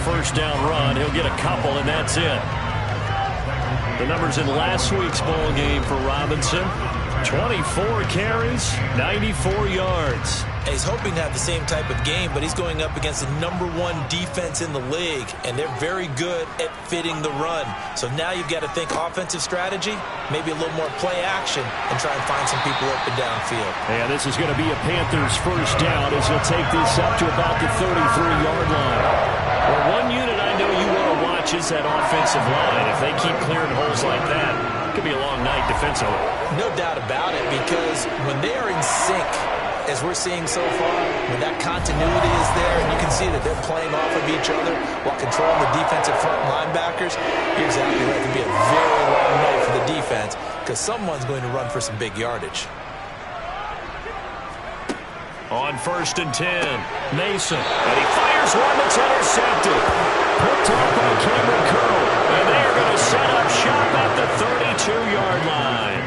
first down run. He'll get a couple, and that's it. The numbers in last week's ball game for Robinson: 24 carries, 94 yards. He's hoping to have the same type of game, but he's going up against the #1 defense in the league, and they're very good at fitting the run. So now you've got to think offensive strategy, maybe a little more play action, and try and find some people open downfield. And this is going to be a Panthers first down as he'll take this up to about the 33-yard line. Well, one unit I know you want to watch is that offensive line. If they keep clearing holes like that, it could be a long night defensively. No doubt about it, because when they are in sync, as we're seeing so far, when that continuity is there, and you can see that they're playing off of each other while controlling the defensive front linebackers, you're exactly right. It could be a very long night for the defense because someone's going to run for some big yardage. On 1st and 10, Mason. And he fires one that's intercepted. Picked up by Cameron Curl. And they are going to set up shop at the 32-yard line.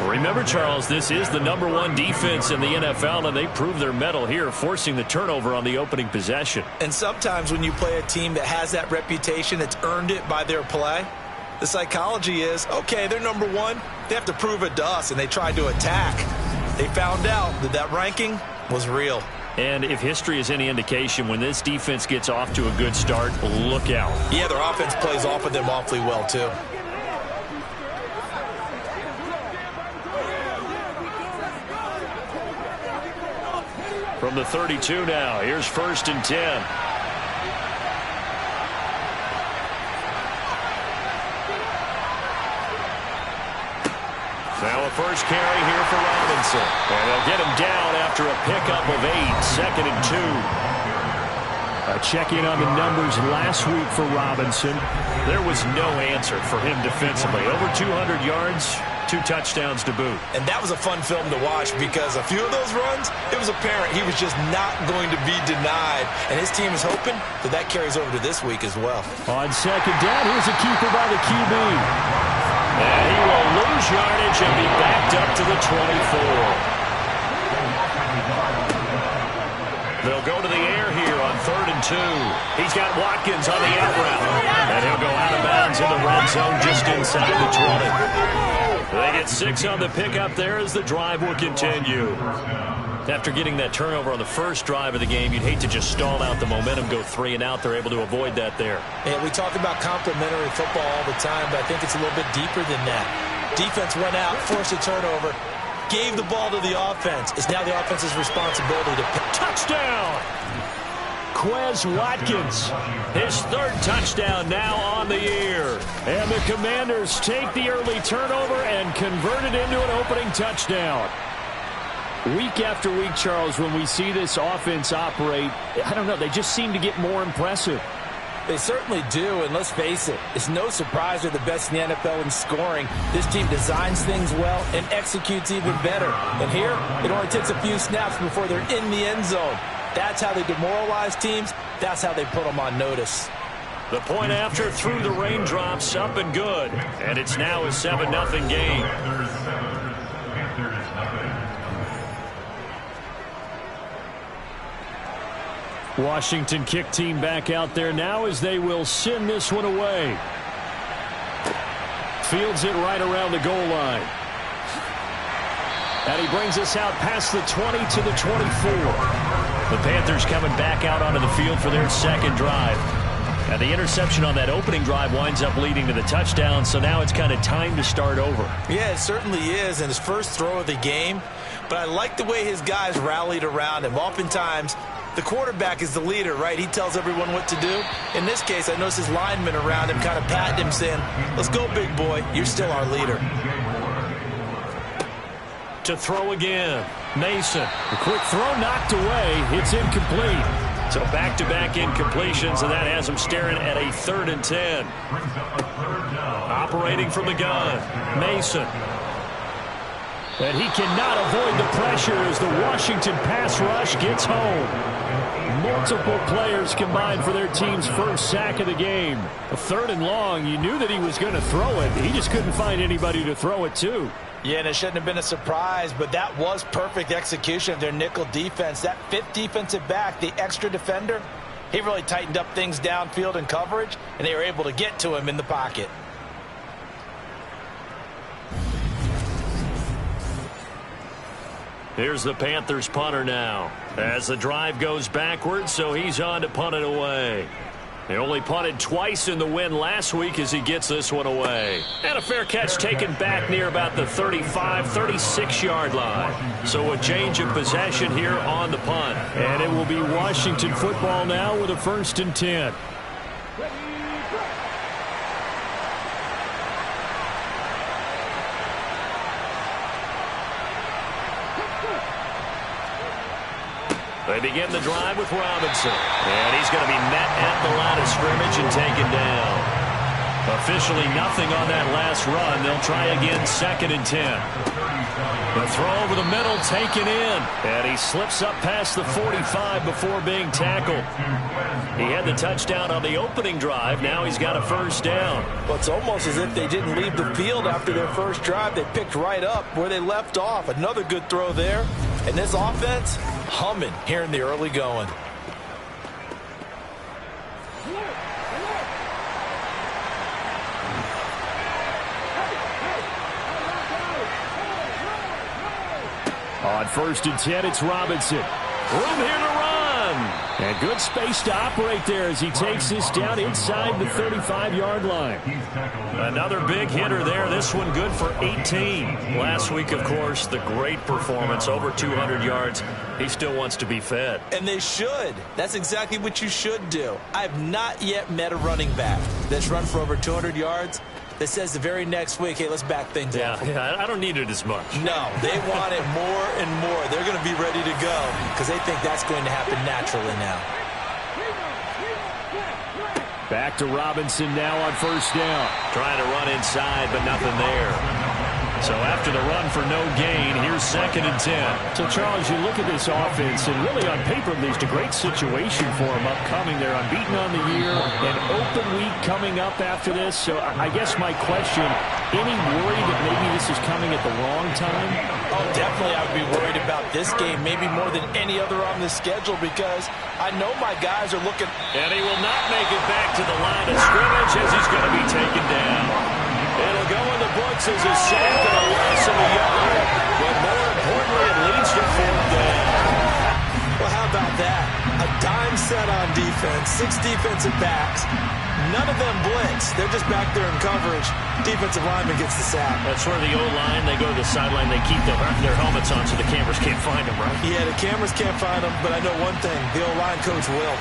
Remember, Charles, this is the #1 defense in the NFL, and they prove their mettle here, forcing the turnover on the opening possession. And sometimes when you play a team that has that reputation, that's earned it by their play, the psychology is, okay, they're #1. They have to prove it to us, and they tried to attack. They found out that that ranking was real. And if history is any indication, when this defense gets off to a good start, look out. Yeah, their offense plays off of them awfully well, too. From the 32 now, here's 1st and 10. Now a first carry here for Robinson. And they'll get him down after a pickup of 8, 2nd and 2. Checking on the numbers last week for Robinson. There was no answer for him defensively. Over 200 yards, 2 touchdowns to boot. And that was a fun film to watch because a few of those runs, it was apparent he was just not going to be denied. And his team is hoping that that carries over to this week as well. On 2nd down, here's a keeper by the QB. And he will lose yardage and be backed up to the 24. They'll go to the air here on 3rd and 2. He's got Watkins on the out route. And he'll go out of bounds in the red zone just inside the 20. They get 6 on the pickup there as the drive will continue. After getting that turnover on the first drive of the game, you'd hate to just stall out the momentum, go 3 and out. They're able to avoid that there. And we talk about complementary football all the time, but I think it's a little bit deeper than that. Defense went out, forced a turnover, gave the ball to the offense. It's now the offense's responsibility to pick. Touchdown! Quez Watkins, his 3rd touchdown now on the year. And the Commanders take the early turnover and convert it into an opening touchdown. Week after week, Charles, when we see this offense operate, I don't know, they just seem to get more impressive. They certainly do, and let's face it, it's no surprise they're the best in the NFL in scoring. This team designs things well and executes even better. And here, it only takes a few snaps before they're in the end zone. That's how they demoralize teams. That's how they put them on notice. The point after through the raindrops, up and good. And it's now a 7-0 game. Washington kick team back out there now as they will send this one away. Fields it right around the goal line. And he brings us out past the 20 to the 24. The Panthers coming back out onto the field for their 2nd drive. And the interception on that opening drive winds up leading to the touchdown, so now it's kind of time to start over. Yeah, it certainly is, and his first throw of the game. But I like the way his guys rallied around him. Oftentimes, the quarterback is the leader, right? He tells everyone what to do. In this case, I noticed his linemen around him kind of patting him, saying, let's go, big boy. You're still our leader. To throw again, Mason. A quick throw knocked away. It's incomplete. So back-to-back incompletions, and that has him staring at a 3rd and 10. Operating from the gun, Mason. And he cannot avoid the pressure as the Washington pass rush gets home. Multiple players combined for their team's first sack of the game. A 3rd and long, you knew that he was going to throw it. He just couldn't find anybody to throw it to. Yeah, and it shouldn't have been a surprise, but that was perfect execution of their nickel defense. That 5th defensive back, the extra defender, He really tightened up things downfield in coverage, and they were able to get to him in the pocket. Here's the Panthers punter now as the drive goes backwards, so he's on to punt it away. He only punted twice in the win last week as he gets this one away. And a fair catch taken back near about the 35, 36-yard line. So a change of possession here on the punt. And it will be Washington football now with a 1st and 10. They begin the drive with Robinson. And he's going to be met at the line of scrimmage and taken down. Officially nothing on that last run. They'll try again 2nd and 10. The throw over the middle taken in. And he slips up past the 45 before being tackled. He had the touchdown on the opening drive. Now he's got a 1st down. Well, it's almost as if they didn't leave the field after their first drive. They picked right up where they left off. Another good throw there. And this offense, humming here in the early going. On 1st and 10, it's Robinson. Room here to run. And good space to operate there as he takes this down inside the 35-yard line. Another big hitter there. This one good for 18. Last week, of course, the great performance, over 200 yards. He still wants to be fed. And they should. That's exactly what you should do. I've not yet met a running back that's run for over 200 yards that says the very next week, hey, let's back things up. Yeah, I don't need it as much. No, they want it more and more. They're going to be ready to go because they think that's going to happen naturally now. Back to Robinson now on 1st down. Trying to run inside, but nothing there. So after the run for no gain, here's 2nd and 10. So, Charles, you look at this offense, and really on paper, at least a great situation for them upcoming. They're unbeaten on the year, an open week coming up after this. So I guess my question, any worry that maybe this is coming at the wrong time? Oh, definitely I would be worried about this game, maybe more than any other on the schedule, because I know my guys are looking. And he will not make it back to the line of scrimmage as he's going to be taken down. It'll go in the books as a sack and a loss of a yard. But more importantly, it leads to 4th down. Well, how about that? A dime set on defense, 6 defensive backs. None of them blitz. They're just back there in coverage. Defensive lineman gets the sack. That's where the O-line, they go to the sideline, they keep their helmets on so the cameras can't find them, right? Yeah, the cameras can't find them, but I know one thing. The O-line coach will.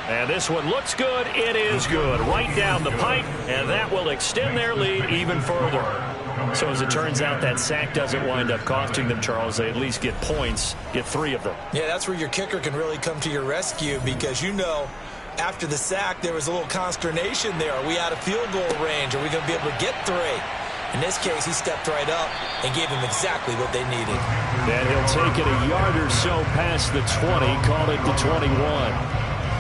And this one looks good. It is good. Right down the pipe, and that will extend their lead even further. So as it turns out, that sack doesn't wind up costing them, Charles. They at least get points, get 3 of them. Yeah, that's where your kicker can really come to your rescue because, you know, after the sack, there was a little consternation there. Are we out of field goal range? Are we going to be able to get 3? In this case, he stepped right up and gave them exactly what they needed. And he'll take it a yard or so past the 20, call it the 21.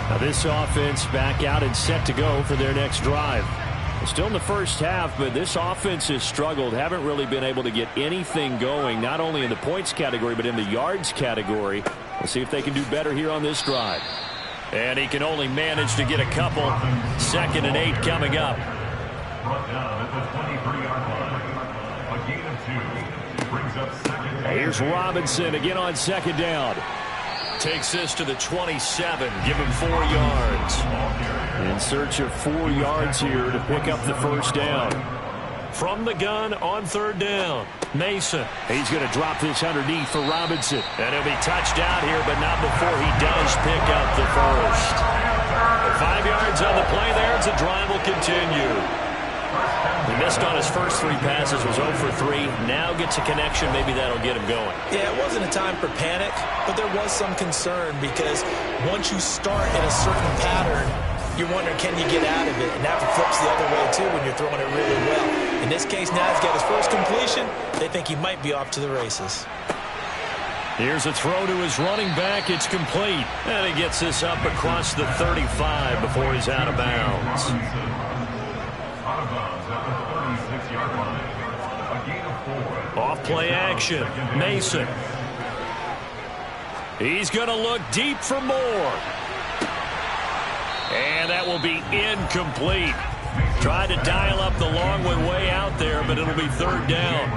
Now this offense back out and set to go for their next drive. Still in the first half, but this offense has struggled. Haven't really been able to get anything going, not only in the points category, but in the yards category. We'll see if they can do better here on this drive. And he can only manage to get a couple. 2nd and 8 coming up. Here's Robinson again on 2nd down. Takes this to the 27. Give him 4 yards. In search of 4 yards here to pick up the 1st down. From the gun on 3rd down. Mason. He's going to drop this underneath for Robinson. And he'll be touched out here, but not before he does pick up the 1st. 5 yards on the play there as the drive will continue. He missed on his first 3 passes, was 0 for 3. Now gets a connection. Maybe that'll get him going. Yeah, it wasn't a time for panic, but there was some concern because once you start in a certain pattern, you're wondering, can you get out of it? And that flips the other way, too, when you're throwing it really well. In this case, now he's got his first completion. They think he might be off to the races. Here's a throw to his running back. It's complete. And he gets this up across the 35 before he's out of bounds. Off play action. Mason. He's going to look deep for more. And that will be incomplete. Tried to dial up the long one way out there, but it'll be third down.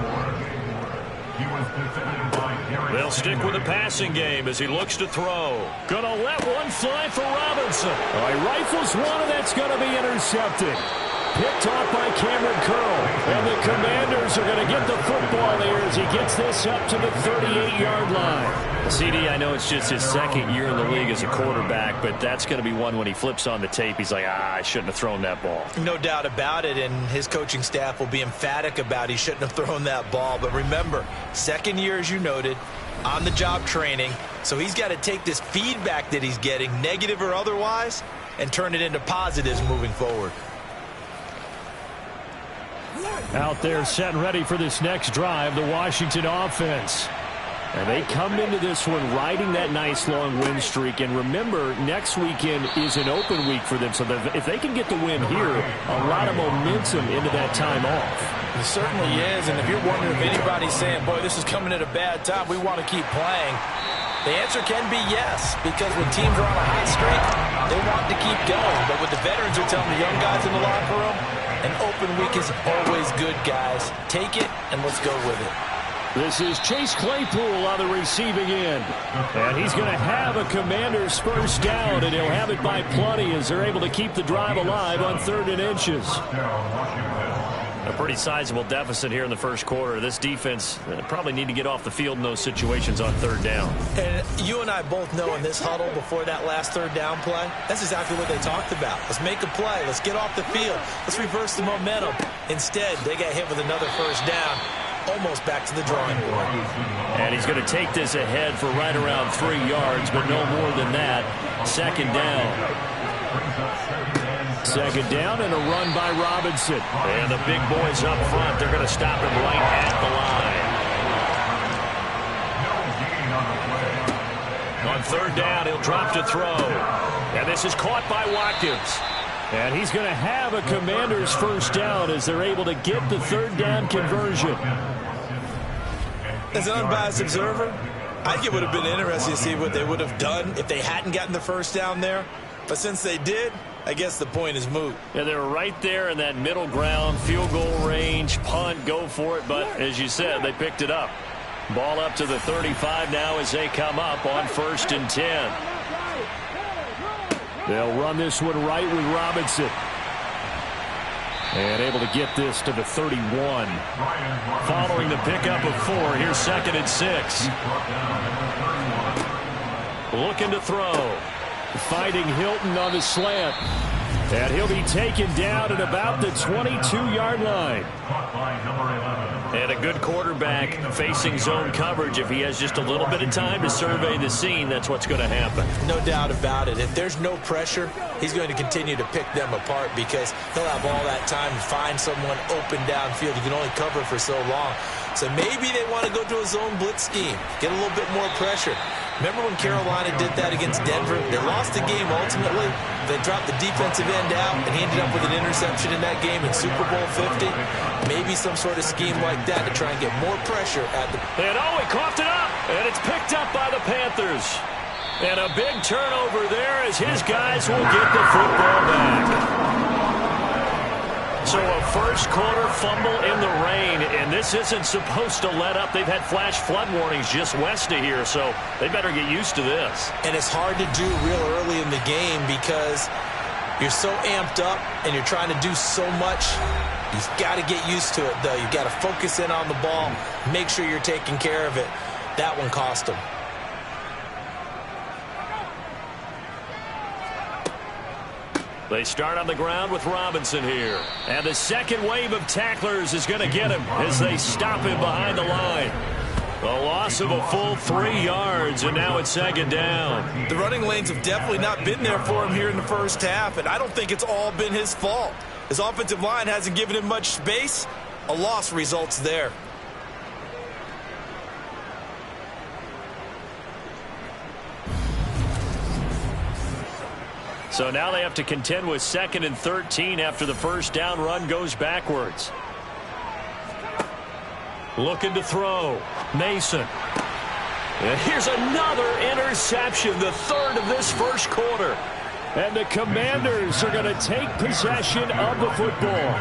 They'll stick with the passing game as he looks to throw. Gonna let one fly for Robinson. He rifles one, and that's going to be intercepted. Picked off by Cameron Curl. And the Commanders are going to get the football here as he gets this up to the 38-yard line. CD, I know it's just his second year in the league as a quarterback, but that's going to be one when he flips on the tape. He's like, I shouldn't have thrown that ball. No doubt about it, and his coaching staff will be emphatic about he shouldn't have thrown that ball. But remember, second year, as you noted, on-the-job training, so he's got to take this feedback that he's getting, negative or otherwise, and turn it into positives moving forward. Out there set and ready for this next drive, the Washington offense. And they come into this one riding that nice long win streak. And remember, next weekend is an open week for them. So if they can get the win here, a lot of momentum into that time off. It certainly is. And if you're wondering if anybody's saying, boy, this is coming at a bad time, we want to keep playing, the answer can be yes. Because when teams are on a hot streak, they want to keep going. But what the veterans are telling the young guys in the locker room, an open week is always good, guys. Take it, and let's go with it. This is Chase Claypool on the receiving end. And he's going to have a Commander's first down, and he'll have it by plenty as they're able to keep the drive alive on 3rd and inches. A pretty sizable deficit here in the first quarter. This defense probably need to get off the field in those situations on 3rd down. And you and I both know in this huddle before that last 3rd down play, that's exactly what they talked about. Let's make a play. Let's get off the field. Let's reverse the momentum. Instead, they got hit with another first down. Almost back to the drawing board. And he's going to take this ahead for right around 3 yards, but no more than that. 2nd down. 2nd down and a run by Robinson. And the big boys up front, they're going to stop him right at the line. On 3rd down, he'll drop to throw. And this is caught by Watkins. And he's going to have a Commander's first down as they're able to get the 3rd down conversion. As an unbiased observer, I think it would have been interesting to see what they would have done if they hadn't gotten the first down there. But since they did, I guess the point is moot. Yeah, they were right there in that middle ground, field goal range, punt, go for it. But as you said, they picked it up. Ball up to the 35 now as they come up on 1st and 10. They'll run this one right with Robinson. And able to get this to the 31. Following the pickup of 4, here's 2nd and 6. Looking to throw. Finding Hilton on the slant. And he'll be taken down at about the 22-yard line. And a good quarterback facing zone coverage. If he has just a little bit of time to survey the scene, that's what's going to happen. No doubt about it. If there's no pressure, he's going to continue to pick them apart because he'll have all that time to find someone open downfield. You can only cover for so long. So maybe they want to go to a zone blitz scheme, get a little bit more pressure. Remember when Carolina did that against Denver? They lost the game ultimately. They dropped the defensive end out, and he ended up with an interception in that game in Super Bowl 50. Maybe some sort of scheme like that to try and get more pressure at the... And he coughed it up, and it's picked up by the Panthers. And a big turnover there as his guys will get the football back. So a first quarter fumble in the rain, and this isn't supposed to let up. They've had flash flood warnings just west of here, so they better get used to this. And it's hard to do real early in the game because you're so amped up and you're trying to do so much. You've got to get used to it, though. You've got to focus in on the ball, make sure you're taking care of it. That one cost them. They start on the ground with Robinson here. And the second wave of tacklers is going to get him as they stop him behind the line. A loss of a full 3 yards, and now it's 2nd down. The running lanes have definitely not been there for him here in the first half, and I don't think it's all been his fault. His offensive line hasn't given him much space. A loss results there. So now they have to contend with 2nd and 13 after the first down run goes backwards. Looking to throw. Mason. And here's another interception, the third of this first quarter. And the Commanders are going to take possession of the football.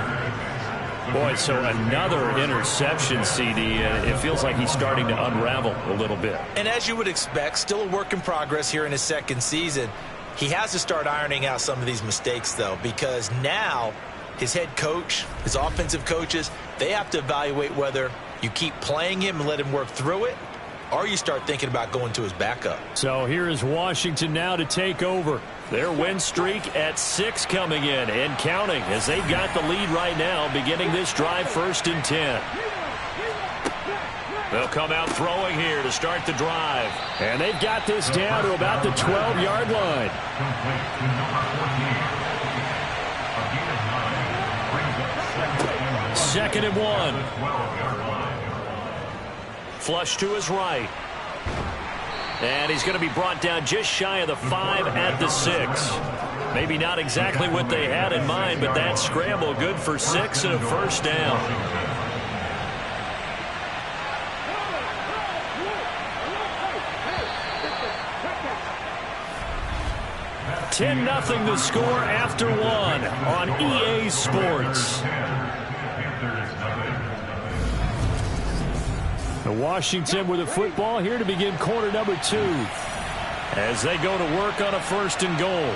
Boy, so another interception, CD. It feels like he's starting to unravel a little bit. And as you would expect, still a work in progress here in his second season. He has to start ironing out some of these mistakes, though, because now his head coach, his offensive coaches, they have to evaluate whether you keep playing him and let him work through it, or you start thinking about going to his backup. So here is Washington now to take over. Their win streak at 6 coming in and counting as they've got the lead right now, beginning this drive 1st and 10. They'll come out throwing here to start the drive. And they've got this down to about the 12-yard line. 2nd and 1. Flush to his right. And he's going to be brought down just shy of the 5 at the 6. Maybe not exactly what they had in mind, but that scramble good for 6 and a first down. 10-0 the score after 1 on EA Sports. Washington with the football here to begin quarter number 2 as they go to work on a 1st and goal.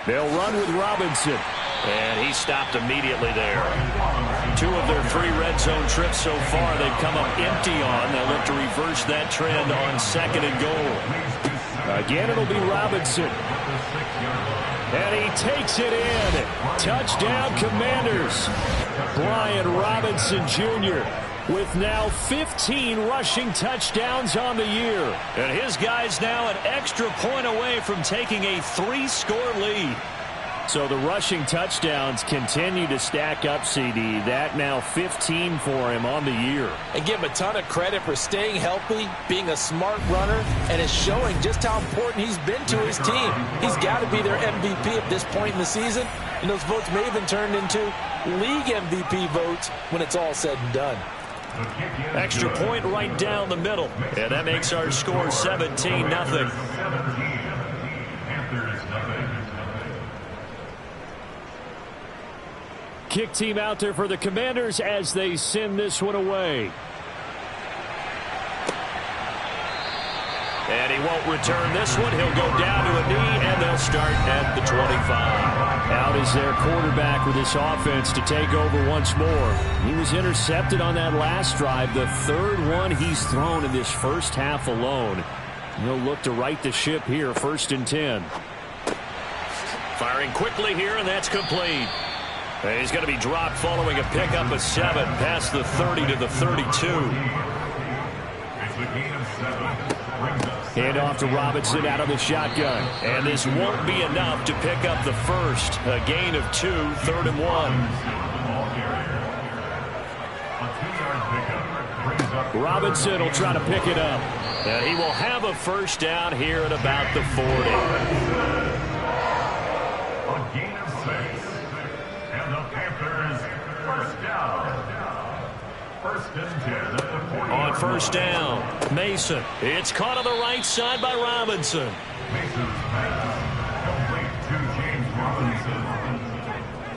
They'll run with Robinson. And he stopped immediately there. 2 of their 3 red zone trips so far they've come up empty on. They'll look to reverse that trend on 2nd and goal. Again, it'll be Robinson. And he takes it in. Touchdown, Commanders. Brian Robinson Jr. with now 15 rushing touchdowns on the year. And his guys now an extra point away from taking a 3-score lead. So the rushing touchdowns continue to stack up, CD. That now 15 for him on the year. And give him a ton of credit for staying healthy, being a smart runner, and is showing just how important he's been to his team. He's got to be their MVP at this point in the season, and those votes may have been turned into league MVP votes when it's all said and done. Extra point right down the middle, and that makes our score 17-0. Kick team out there for the Commanders as they send this one away. And he won't return this one. He'll go down to a knee, and they'll start at the 25. Out is their quarterback with this offense to take over once more. He was intercepted on that last drive, the 3rd one he's thrown in this first half alone. He'll look to right the ship here, 1st and 10. Firing quickly here, and that's complete. And he's going to be dropped following a pickup of 7 past the 30 to the 32. Hand off to Robinson out of the shotgun. And this won't be enough to pick up the first. A gain of 2, 3rd and 1. Robinson will try to pick it up. And he will have a first down here at about the 40. A gain of 6. And the Panthers first down. 1st and 10 at the 40. On first down, Mason. It's caught on the right side by Robinson. Mason's pass complete to James Robinson.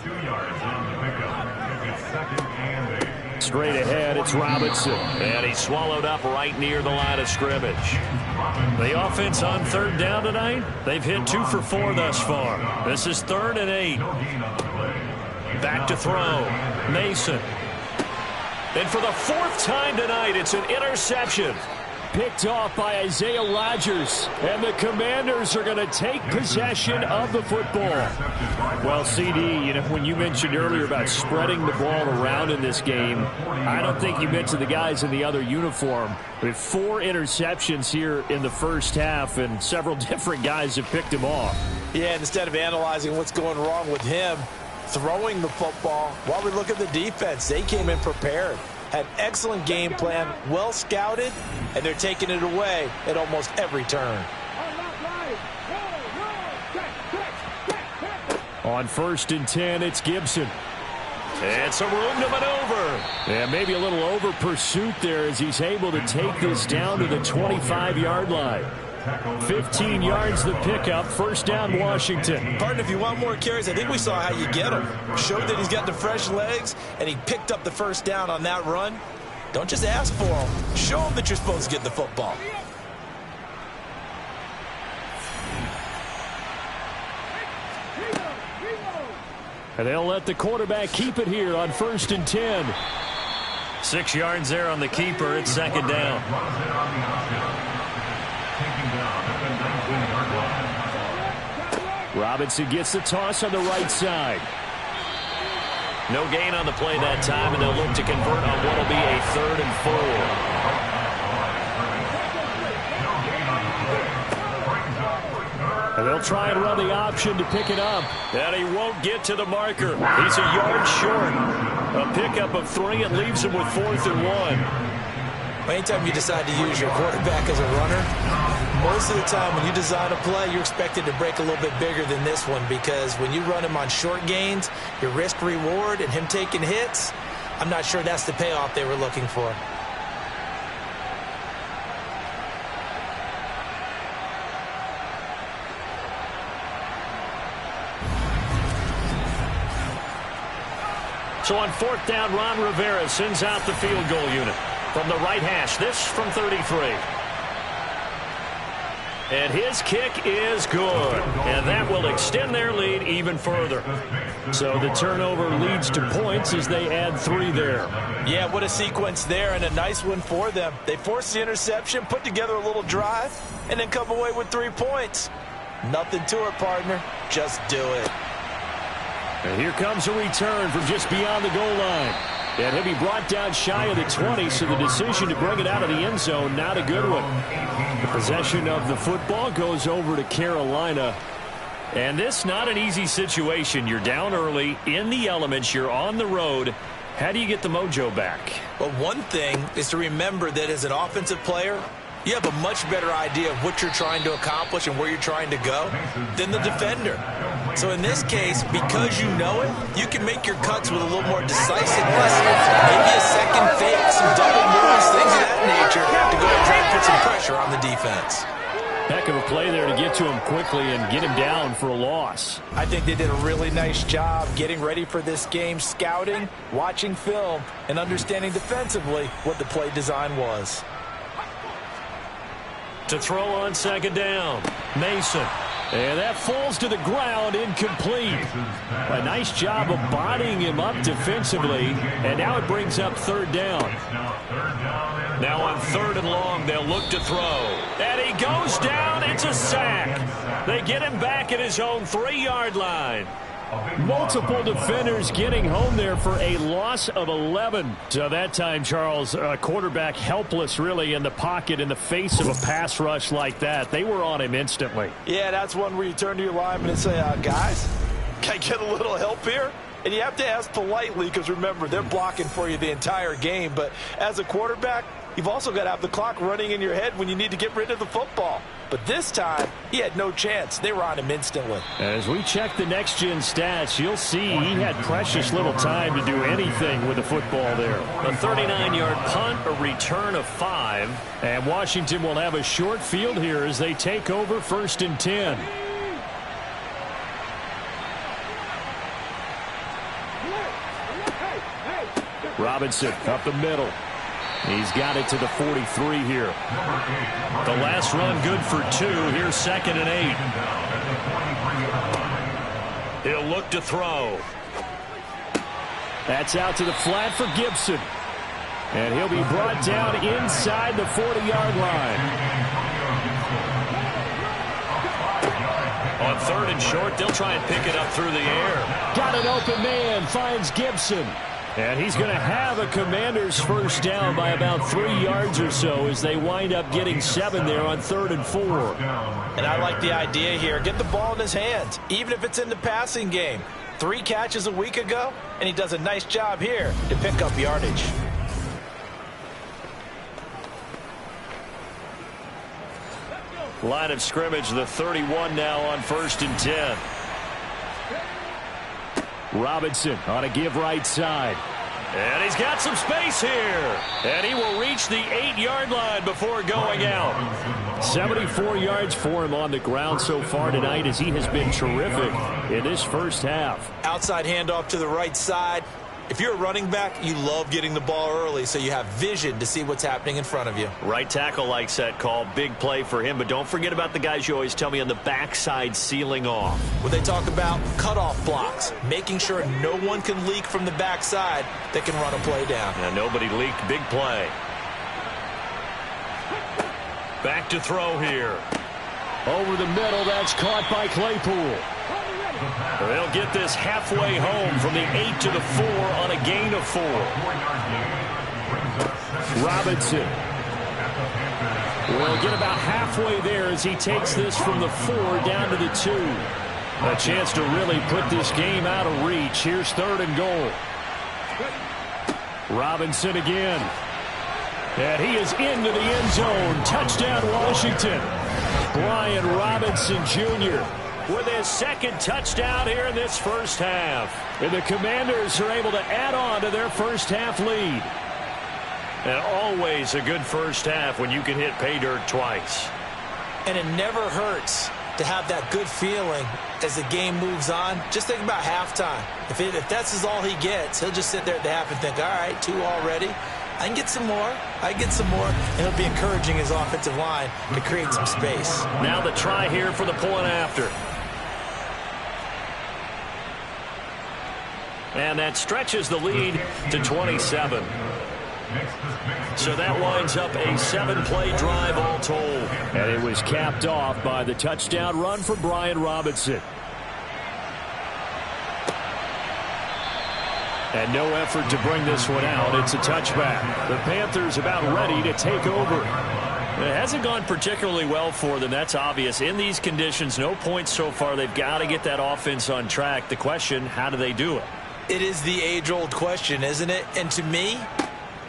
2 yards on the pickup. It's 2nd and 8. Straight ahead, it's Robinson. And he's swallowed up right near the line of scrimmage. The offense on 3rd down tonight, they've hit 2 for 4 thus far. This is 3rd and 8. Back to throw. Mason. And for the 4th time tonight, it's an interception. Picked off by Isaiah Rodgers. And the Commanders are going to take possession of the football. Well, CD, you know, when you mentioned earlier about spreading the ball around in this game, I don't think you mentioned the guys in the other uniform. With 4 interceptions here in the first half, and several different guys have picked him off. Yeah, instead of analyzing what's going wrong with him, throwing the football, while we look at the defense, they came in prepared. Had excellent game plan, well scouted, and they're taking it away at almost every turn. On 1st and 10, it's Gibson. And some room to maneuver. Yeah, maybe a little over pursuit there as he's able to take this down to the 25-yard line. 15 yards the pickup. First down, Washington. Partner, if you want more carries, I think we saw how you get him. Showed that he's got the fresh legs, and he picked up the first down on that run. Don't just ask for him. Show him that you're supposed to get the football. And they'll let the quarterback keep it here on 1st and 10. 6 yards there on the keeper. It's second down. Robinson gets the toss on the right side. No gain on the play that time, and they'll look to convert on what will be a 3rd and 4. And they'll try and run the option to pick it up. And he won't get to the marker. He's a yard short. A pickup of 3. It leaves him with 4th and 1. Anytime you decide to use your quarterback as a runner, most of the time when you design a play, you're expected to break a little bit bigger than this one, because when you run him on short gains, your risk-reward and him taking hits, I'm not sure that's the payoff they were looking for. So on 4th down, Ron Rivera sends out the field goal unit. From the right hash, this from 33. And his kick is good. And that will extend their lead even further. So the turnover leads to points as they add 3 there. Yeah, what a sequence there, and a nice one for them. They forced the interception, put together a little drive, and then come away with 3 points. Nothing to it, partner. Just do it. And here comes a return from just beyond the goal line. And he'll be brought down shy of the 20, so the decision to bring it out of the end zone, not a good one. The possession of the football goes over to Carolina. And this not an easy situation. You're down early, in the elements, you're on the road. How do you get the mojo back? Well, one thing is to remember that as an offensive player, you have a much better idea of what you're trying to accomplish and where you're trying to go than the defender. So in this case, because you know it, you can make your cuts with a little more decisiveness. Maybe a second fake, some double moves, things of that nature to go and try and put some pressure on the defense. Heck of a play there to get to him quickly and get him down for a loss. I think they did a really nice job getting ready for this game, scouting, watching film, and understanding defensively what the play design was. To throw on second down, Mason. And that falls to the ground, incomplete. A nice job of bodying him up defensively, and now it brings up 3rd down. Now on 3rd and long, they'll look to throw. And he goes down. It's a sack. They get him back at his own 3-yard line. Multiple defenders getting home there for a loss of 11. So that time, Charles, quarterback helpless really in the pocket in the face of a pass rush like that. They were on him instantly. Yeah, that's one where you turn to your lineman and say, guys, can I get a little help here? And you have to ask politely because, remember, they're blocking for you the entire game. But as a quarterback, you've also got to have the clock running in your head when you need to get rid of the football. But this time, he had no chance. They were on him instantly. As we check the next-gen stats, you'll see he had precious little time to do anything with the football there. A 39-yard punt, a return of 5. And Washington will have a short field here as they take over 1st and 10. Robinson up the middle. He's got it to the 43 here. The last run good for 2. Here's 2nd and 8. He'll look to throw. That's out to the flat for Gibson. And he'll be brought down inside the 40-yard line. On 3rd and short, they'll try and pick it up through the air. Got an open man, finds Gibson. And he's going to have a Commanders first down by about 3 yards or so as they wind up getting 7 there on 3rd and 4. And I like the idea here. Get the ball in his hands, even if it's in the passing game. 3 catches a week ago, and he does a nice job here to pick up yardage. Line of scrimmage, the 31 now on 1st and 10. Robinson on a give right side. And he's got some space here. And he will reach the 8-yard line before going out. 74 yards for him on the ground so far tonight as he has been terrific in this first half. Outside handoff to the right side. If you're a running back, you love getting the ball early so you have vision to see what's happening in front of you. Right tackle likes that call. Big play for him. But don't forget about the guys you always tell me on the backside sealing off. When they talk about cutoff blocks, making sure no one can leak from the backside that can run a play down. And nobody leaked. Big play. Back to throw here. Over the middle, that's caught by Claypool. They'll get this halfway home from the 8 to the 4 on a gain of 4. Robinson will get about halfway there as he takes this from the 4 down to the 2. A chance to really put this game out of reach. Here's 3rd and goal. Robinson again. And he is into the end zone. Touchdown, Washington. Brian Robinson Jr. with his 2nd touchdown here in this first half. And the Commanders are able to add on to their first half lead. And always a good first half when you can hit pay dirt twice. And it never hurts to have that good feeling as the game moves on. Just think about halftime. If that's all he gets, he'll just sit there at the half and think, all right, 2 already. I can get some more. I can get some more. And it'll be encouraging his offensive line to create some space. Now the try here for the point after. And that stretches the lead to 27. So that winds up a 7-play drive all told. And it was capped off by the touchdown run from Brian Robinson. And no effort to bring this one out. It's a touchback. The Panthers about ready to take over. It hasn't gone particularly well for them. That's obvious. In these conditions, no points so far. They've got to get that offense on track. The question, how do they do it? It is the age-old question, isn't it? And to me,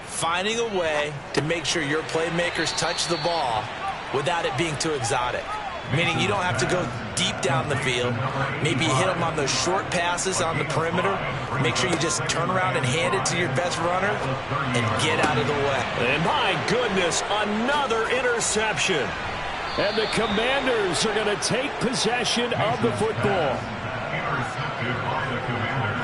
finding a way to make sure your playmakers touch the ball without it being too exotic. Meaning you don't have to go deep down the field. Maybe you hit them on those short passes on the perimeter. Make sure you just turn around and hand it to your best runner and get out of the way. And my goodness, another interception. And the Commanders are going to take possession of the football. Intercepted by the Commanders.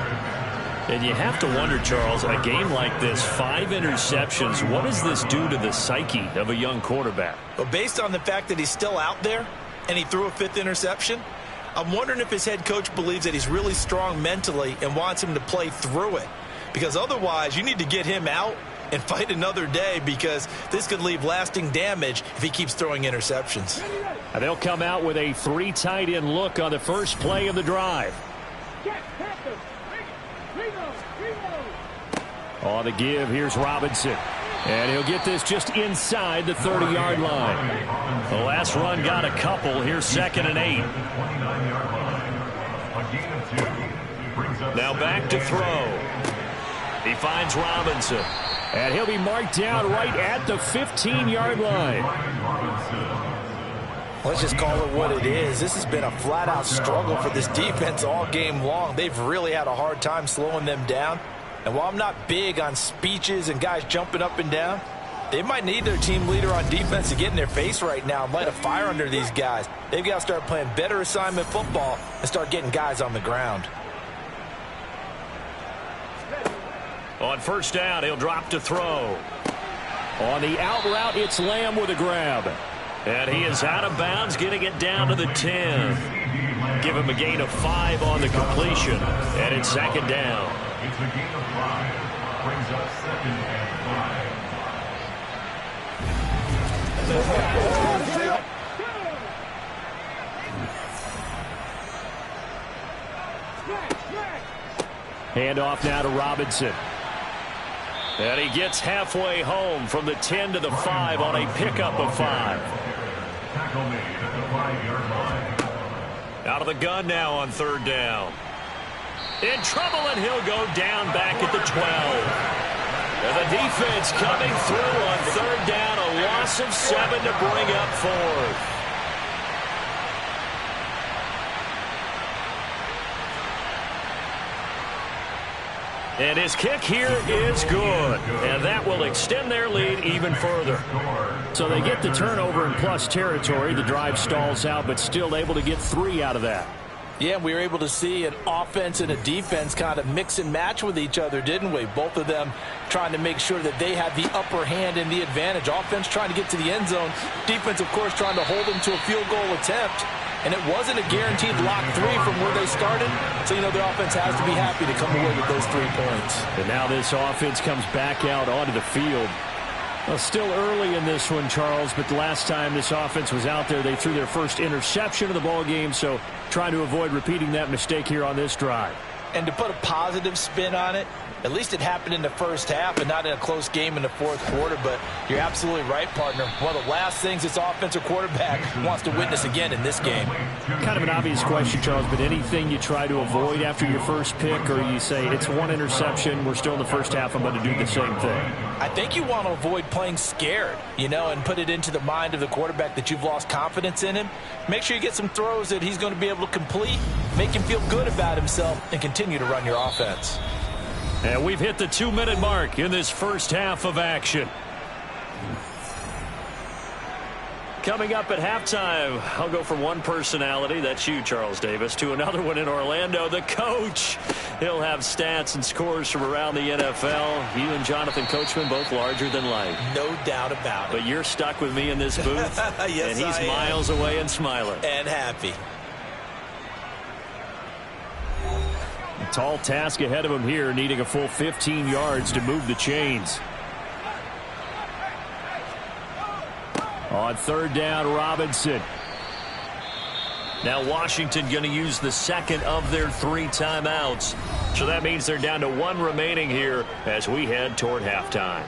And you have to wonder, Charles, a game like this, 5 interceptions, what does this do to the psyche of a young quarterback? Well, based on the fact that he's still out there and he threw a 5th interception, I'm wondering if his head coach believes that he's really strong mentally and wants him to play through it. Because otherwise, you need to get him out and fight another day, because this could leave lasting damage if he keeps throwing interceptions. And they'll come out with a 3 tight end look on the first play of the drive. On the give, here's Robinson. And he'll get this just inside the 30-yard line. The last run got a couple. Here's 2nd and 8. Now back to throw. He finds Robinson. And he'll be marked down right at the 15-yard line. Let's just call it what it is. This has been a flat-out struggle for this defense all game long. They've really had a hard time slowing them down. And while I'm not big on speeches and guys jumping up and down, they might need their team leader on defense to get in their face right now and light a fire under these guys. They've got to start playing better assignment football and start getting guys on the ground. On first down, he'll drop to throw. On the out route, it's Lamb with a grab. And he is out of bounds, getting it down to the 10. Give him a gain of 5 on the completion. And it's 2nd down. It's a gain of 5. Brings up 2nd and 5. Handoff now to Robinson. And he gets halfway home from the 10 to the 5 on a pickup of 5. Tackle made at the 5-yard line. Out of the gun now on 3rd down. In trouble, and he'll go down back at the 12. And the defense coming through on 3rd down. A loss of 7 to bring up 4th. And his kick here is good. And that will extend their lead even further. So they get the turnover in plus territory. The drive stalls out, but still able to get 3 out of that. Yeah, we were able to see an offense and a defense kind of mix and match with each other, didn't we? Both of them trying to make sure that they had the upper hand and the advantage. Offense trying to get to the end zone. Defense, of course, trying to hold them to a field goal attempt. And it wasn't a guaranteed lock 3 from where they started. So, you know, the offense has to be happy to come away with those 3 points. And now this offense comes back out onto the field. Well, still early in this one, Charles, but the last time this offense was out there, they threw their first interception of the ball game, so trying to avoid repeating that mistake here on this drive. And to put a positive spin on it, at least it happened in the first half and not in a close game in the fourth quarter, but you're absolutely right, partner. One of the last things this offensive quarterback wants to witness again in this game. Kind of an obvious question, Charles, but anything you try to avoid after your first pick, or you say it's 1 interception, we're still in the first half, I'm going to do the same thing? I think you want to avoid playing scared, you know, and put it into the mind of the quarterback that you've lost confidence in him. Make sure you get some throws that he's going to be able to complete, make him feel good about himself, and continue to run your offense. And we've hit the 2-minute mark in this first half of action. Coming up at halftime, I'll go from one personality, that's you, Charles Davis, to another one in Orlando, the coach. He'll have stats and scores from around the NFL. You and Jonathan Coachman, both larger than life. No doubt about it. But you're stuck with me in this booth, yes, and he's miles away and smiling. And happy. A tall task ahead of him here, needing a full 15 yards to move the chains. On 3rd down, Robinson. Now Washington going to use the second of their 3 timeouts. So that means they're down to 1 remaining here as we head toward halftime.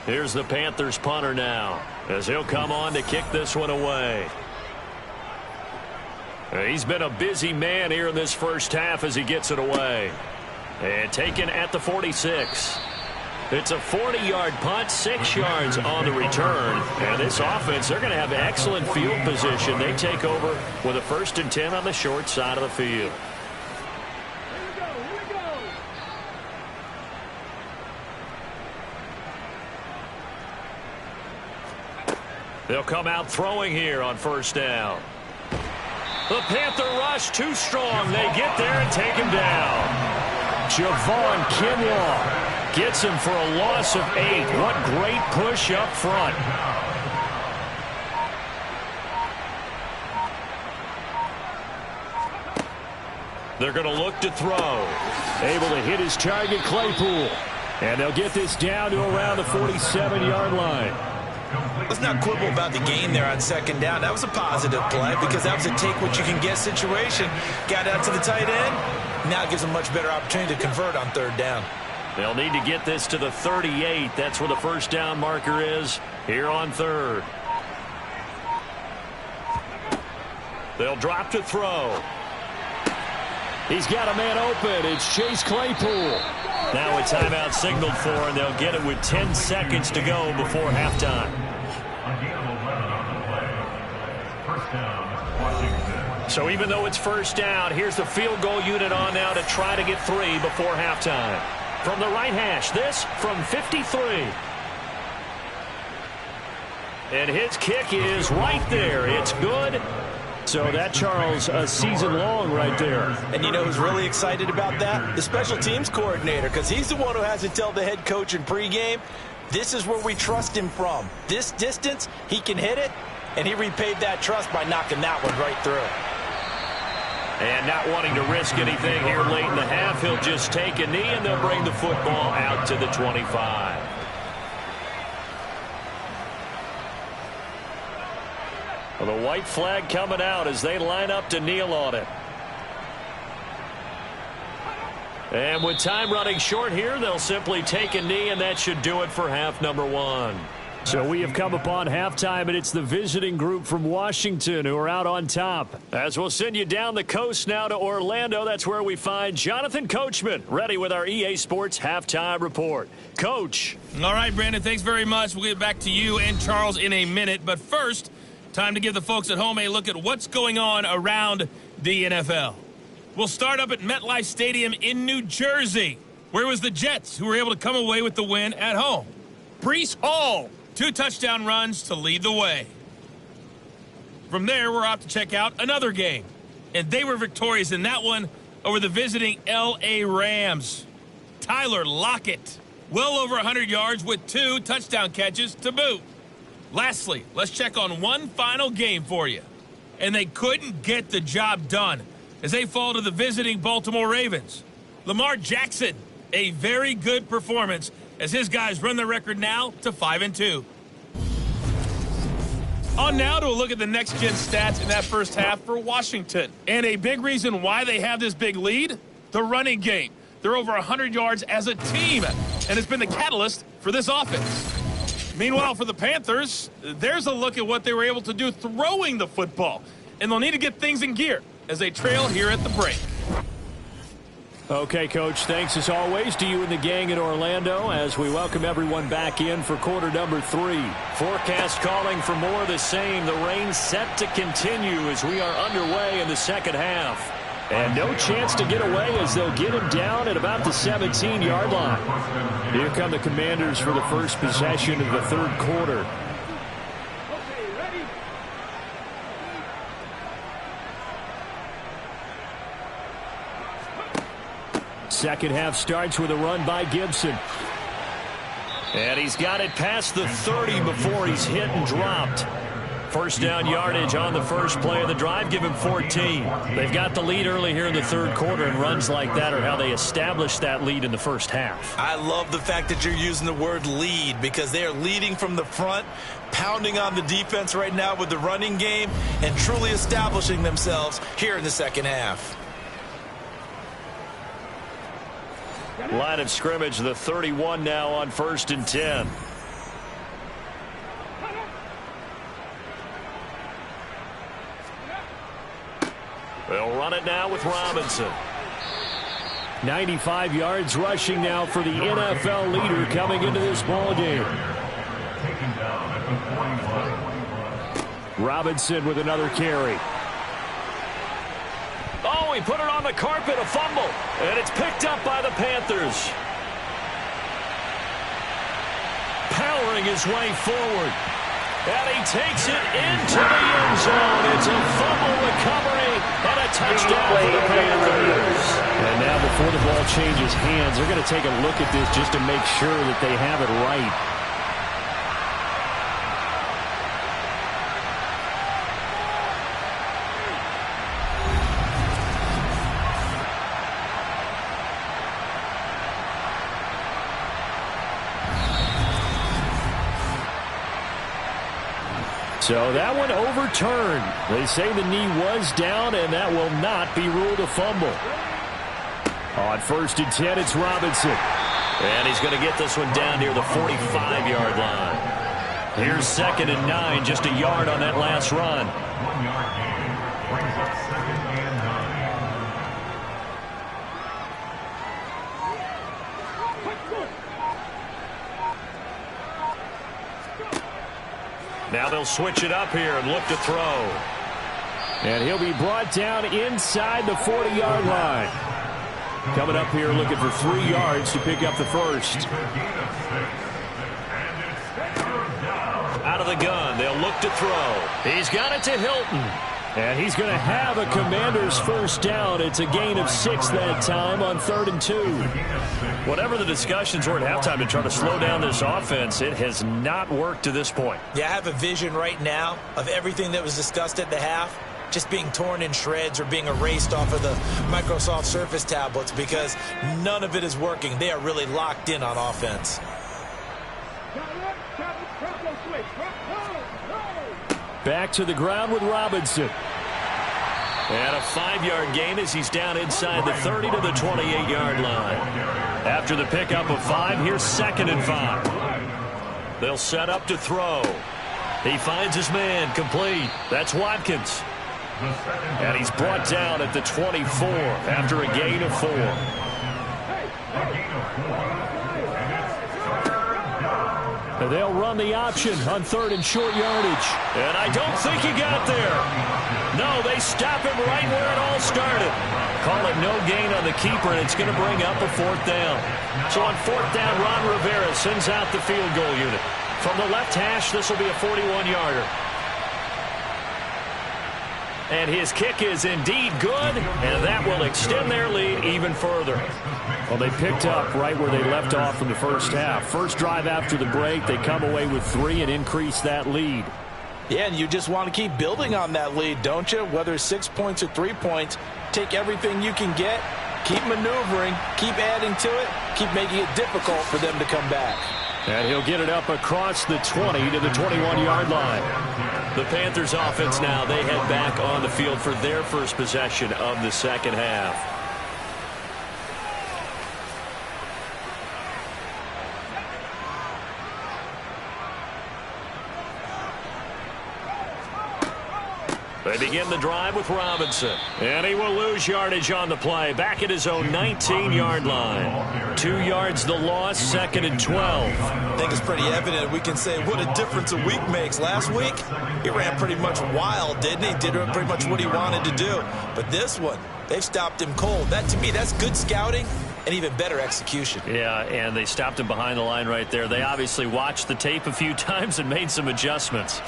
Here's the Panthers punter now as he'll come on to kick this one away. He's been a busy man here in this first half as he gets it away. And taken at the 46. It's a 40-yard punt, 6 yards on the return. And this offense, they're going to have excellent field position. They take over with a 1st and 10 on the short side of the field. They'll come out throwing here on 1st down. The Panther rush too strong. They get there and take him down. Javon Kinlaw gets him for a loss of 8. What great push up front. They're going to look to throw. Able to hit his target, Claypool. And they'll get this down to around the 47-yard line. Let's not quibble about the gain there on 2nd down. That was a positive play because that was a take-what-you-can-get situation. Got out to the tight end. Now it gives them a much better opportunity to convert on 3rd down. They'll need to get this to the 38. That's where the 1st down marker is here on 3rd. They'll drop to throw. He's got a man open. It's Chase Claypool. Now a timeout signaled for, and they'll get it with 10 seconds to go before halftime. So even though it's 1st down, here's the field goal unit on now to try to get 3 before halftime. From the right hash, this from 53. And his kick is right there. It's good. So that, Charles, a season long right there. And you know who's really excited about that? The special teams coordinator, because he's the one who has to tell the head coach in pregame, this is where we trust him from. This distance, he can hit it, and he repaid that trust by knocking that one right through. And not wanting to risk anything here late in the half, he'll just take a knee, and they'll bring the football out to the 25. Well, the white flag coming out as they line up to kneel on it. And with time running short here, they'll simply take a knee, and that should do it for half number 1. So we have come upon halftime, and it's the visiting group from Washington who are out on top. As we'll send you down the coast now to Orlando, that's where we find Jonathan Coachman, ready with our EA Sports Halftime Report. Coach. All right, Brandon, thanks very much. We'll get back to you and Charles in a minute. But first, time to give the folks at home a look at what's going on around the NFL. We'll start up at MetLife Stadium in New Jersey, where it was the Jets who were able to come away with the win at home. Breece Hall, 2 touchdown runs to lead the way. From there, we're off to check out another game. And they were victorious in that one over the visiting L.A. Rams. Tyler Lockett, well over 100 yards with 2 touchdown catches to boot. Lastly, let's check on one final game for you. And they couldn't get the job done as they fall to the visiting Baltimore Ravens. Lamar Jackson, a very good performance as his guys run the record now to 5-2. On now to a look at the next-gen stats in that first half for Washington. And a big reason why they have this big lead, the running game. They're over 100 yards as a team, and it's been the catalyst for this offense. Meanwhile, for the Panthers, there's a look at what they were able to do throwing the football. And they'll need to get things in gear as they trail here at the break. Okay, Coach, thanks as always to you and the gang in Orlando as we welcome everyone back in for quarter number 3. Forecast calling for more of the same. The rain set to continue as we are underway in the second half. And no chance to get away as they'll get him down at about the 17-yard line. Here come the Commanders for the first possession of the third quarter. Second half starts with a run by Gibson. And he's got it past the 30 before he's hit and dropped. First down yardage on the first play of the drive. Give him 14. They've got the lead early here in the third quarter, and runs like that are how they established that lead in the first half. I love the fact that you're using the word lead because they are leading from the front, pounding on the defense right now with the running game, and truly establishing themselves here in the second half. Line of scrimmage, the 31 now on 1st and 10. They'll run it now with Robinson. 95 yards rushing now for the NFL leader coming into this ball game. Robinson with another carry. Oh, he put it on the carpet, a fumble. And it's picked up by the Panthers. Powering his way forward. And he takes it into the end zone. It's a fumble recovery and a touchdown for the Panthers. And now before the ball changes hands, they're going to take a look at this just to make sure that they have it right. So that one overturned. They say the knee was down, and that will not be ruled a fumble. On 1st and 10, it's Robinson. And he's going to get this one down near the 45-yard line. Here's 2nd and 9, just a yard on that last run. 1-yard gain brings up 2nd and 9. Now they'll switch it up here and look to throw. And he'll be brought down inside the 40-yard line. Coming up here looking for 3 yards to pick up the first. Out of the gun, they'll look to throw. He's got it to Hilton. And he's going to have a Commanders first down. It's a gain of 6 that time on 3rd and 2. Whatever the discussions were at halftime to try to slow down this offense, it has not worked to this point. Yeah, I have a vision right now of everything that was discussed at the half just being torn in shreds or being erased off of the Microsoft Surface tablets because none of it is working. They are really locked in on offense. Back to the ground with Robinson. And a 5-yard gain as he's down inside the 30 to the 28-yard line. After the pickup of 5, here's 2nd and 5. They'll set up to throw. He finds his man complete. That's Watkins. And he's brought down at the 24 after a gain of 4. And they'll run the option on 3rd and short yardage. And I don't think he got there. No, they stop him right where it all started. Call it no gain on the keeper, and it's going to bring up a 4th down. So on 4th down, Ron Rivera sends out the field goal unit. From the left hash, this will be a 41-yarder. And his kick is indeed good, and that will extend their lead even further. Well, they picked up right where they left off in the first half. First drive after the break, they come away with 3 and increase that lead. Yeah, and you just want to keep building on that lead, don't you? Whether it's 6 points or 3 points, take everything you can get, keep maneuvering, keep adding to it, keep making it difficult for them to come back. And he'll get it up across the 20 to the 21-yard line. The Panthers offense now, they head back on the field for their first possession of the second half. They begin the drive with Robinson. And he will lose yardage on the play. Back at his own 19-yard line. 2 yards the loss, 2nd and 12. I think it's pretty evident. We can say what a difference a week makes. Last week, he ran pretty much wild, didn't he? Did pretty much what he wanted to do. But this one, they've stopped him cold. That, to me, that's good scouting and even better execution. Yeah, and they stopped him behind the line right there. They obviously watched the tape a few times and made some adjustments.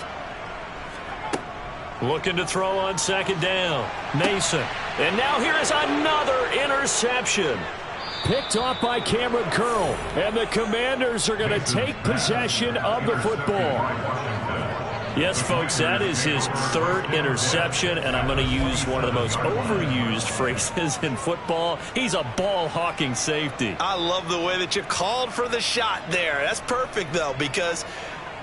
Looking to throw on 2nd down. Mason. And now here is another interception. Picked off by Cameron Curl. And the Commanders are going to take possession of the football. Yes, folks, that is his 3rd interception, and I'm going to use one of the most overused phrases in football. He's a ball-hawking safety. I love the way that you called for the shot there. That's perfect, though, because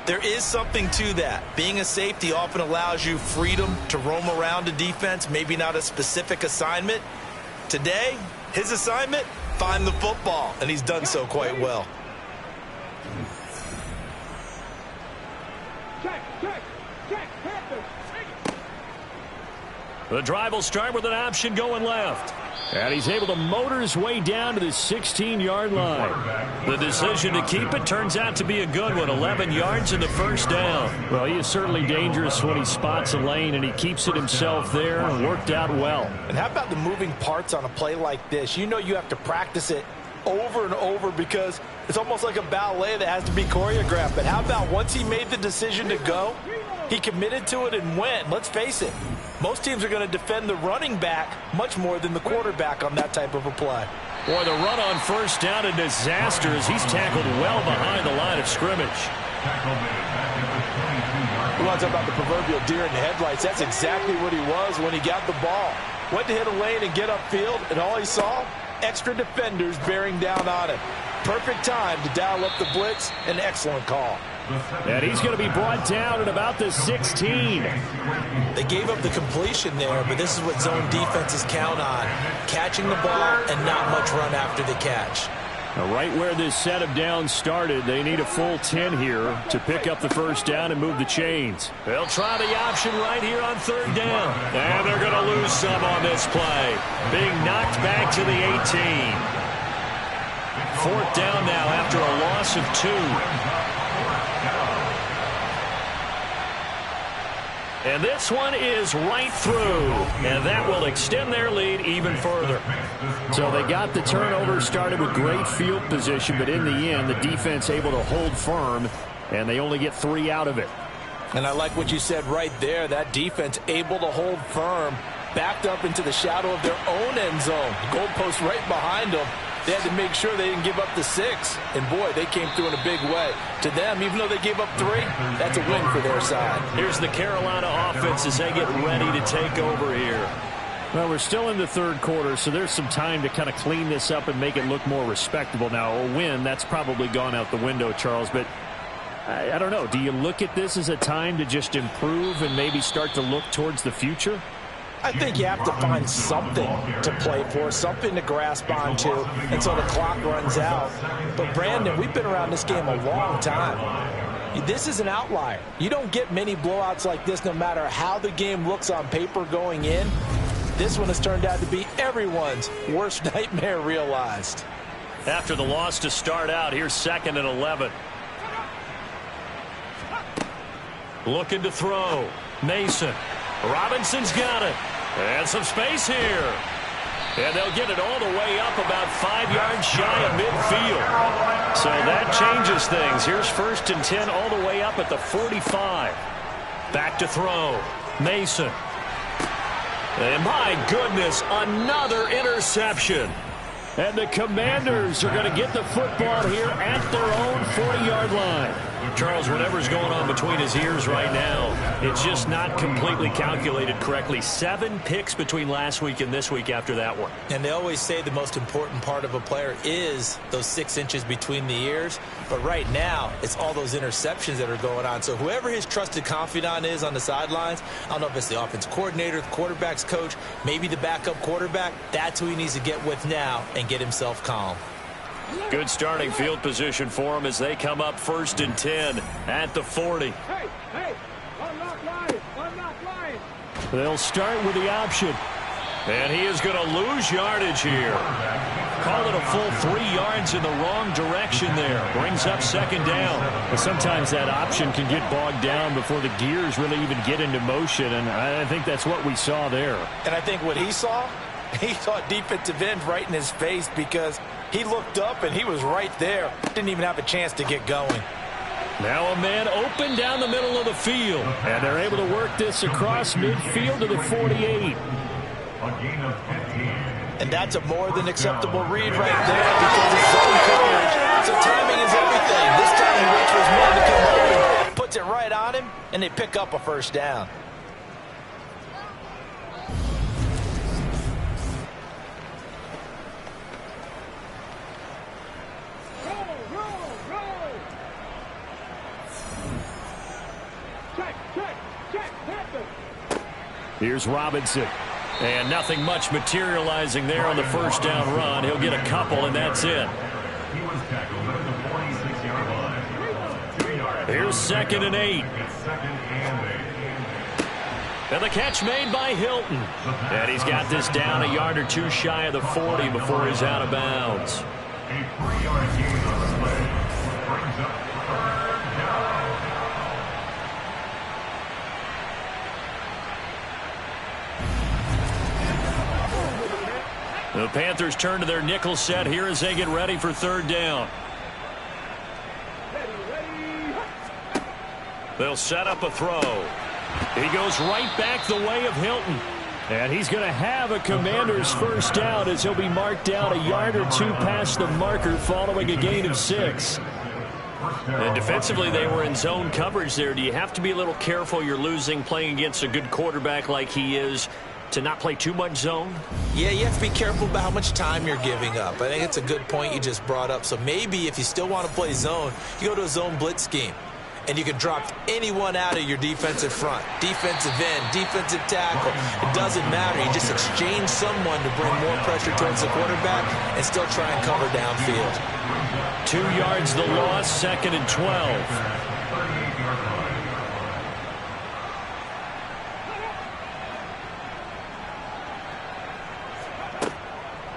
there is something to that. Being a safety often allows you freedom to roam around a defense, maybe not a specific assignment. Today, his assignment, find the football, and he's done so quite well. The drive will start with an option going left. And he's able to motor his way down to the 16-yard line. The decision to keep it turns out to be a good one. 11 yards in the first down. Well, he is certainly dangerous when he spots a lane, and he keeps it himself there and worked out well. And how about the moving parts on a play like this? You know you have to practice it over and over because it's almost like a ballet that has to be choreographed. But how about once he made the decision to go, he committed to it and went. Let's face it, most teams are going to defend the running back much more than the quarterback on that type of a play. Boy, the run on first down, a disaster as he's tackled well behind the line of scrimmage. We want to talk about the proverbial deer in the headlights. That's exactly what he was when he got the ball. Went to hit a lane and get upfield, and all he saw, extra defenders bearing down on him. Perfect time to dial up the blitz. An excellent call. And he's going to be brought down at about the 16. They gave up the completion there, but this is what zone defenses count on. Catching the ball and not much run after the catch. Now, right where this set of downs started, they need a full 10 here to pick up the first down and move the chains. They'll try the option right here on 3rd down. And they're going to lose some on this play. Being knocked back to the 18. 4th down now after a loss of 2. And this one is right through. And that will extend their lead even further. So they got the turnover, started with great field position, but in the end, the defense able to hold firm, and they only get 3 out of it. And I like what you said right there. That defense able to hold firm, backed up into the shadow of their own end zone. Goalpost right behind them. They had to make sure they didn't give up the 6. And, boy, they came through in a big way. To them, even though they gave up 3, that's a win for their side. Here's the Carolina offense as they get ready to take over here. Well, we're still in the 3rd quarter, so there's some time to kind of clean this up and make it look more respectable. Now, a win, that's probably gone out the window, Charles, but I don't know. Do you look at this as a time to just improve and maybe start to look towards the future? I think you have to find something to play for, something to grasp onto until the clock runs out. But, Brandon, we've been around this game a long time. This is an outlier. You don't get many blowouts like this no matter how the game looks on paper going in. This one has turned out to be everyone's worst nightmare realized. After the loss to start out, here's 2nd and 11. Looking to throw. Mason. Robinson's got it. And some space here. And they'll get it all the way up about 5 yards shy of midfield. So that changes things. Here's 1st and 10 all the way up at the 45. Back to throw. Mason. And my goodness, another interception. And the Commanders are going to get the football here at their own 40-yard line. Charles, whatever's going on between his ears right now, it's just not completely calculated correctly. 7 picks between last week and this week after that one. And they always say the most important part of a player is those 6 inches between the ears. But right now, it's all those interceptions that are going on. So whoever his trusted confidant is on the sidelines, I don't know if it's the offense coordinator, the quarterback's coach, maybe the backup quarterback, that's who he needs to get with now and get himself calm. Good starting field position for him as they come up 1st and 10 at the 40. They'll start with the option. And he is going to lose yardage here. Call it a full 3 yards in the wrong direction there. Brings up 2nd down. But sometimes that option can get bogged down before the gears really even get into motion, and I think that's what we saw there. And I think what he saw defensive end right in his face because he looked up and he was right there. Didn't even have a chance to get going. Now a man open down the middle of the field. And they're able to work this across midfield to the 48. And that's a more than acceptable read right there because it's zone coverage. So timing is everything. This time he waits for his man to come open, puts it right on him, and they pick up a 1st down. Here's Robinson. And nothing much materializing there on the 1st down run. He'll get a couple, and that's it. He was tackled at the 46-yard line. 2 yards. Here's 2nd and 8. And the catch made by Hilton. And he's got this down a yard or 2 shy of the 40 before he's out of bounds. A 3-yard gain on the play. Brings up 3rd down. The Panthers turn to their nickel set here as they get ready for 3rd down. They'll set up a throw. He goes right back the way of Hilton. And he's going to have a Commander's 1st down as he'll be marked down a yard or 2 past the marker following a gain of 6. And defensively, they were in zone coverage there. Do you have to be a little careful you're losing playing against a good quarterback like he is to not play too much zone? Yeah, you have to be careful about how much time you're giving up. I think it's a good point you just brought up. So maybe if you still want to play zone, you go to a zone blitz scheme. And you can drop anyone out of your defensive front. Defensive end, defensive tackle. It doesn't matter. You just exchange someone to bring more pressure towards the quarterback and still try and cover downfield. 2 yards the loss, 2nd and 12.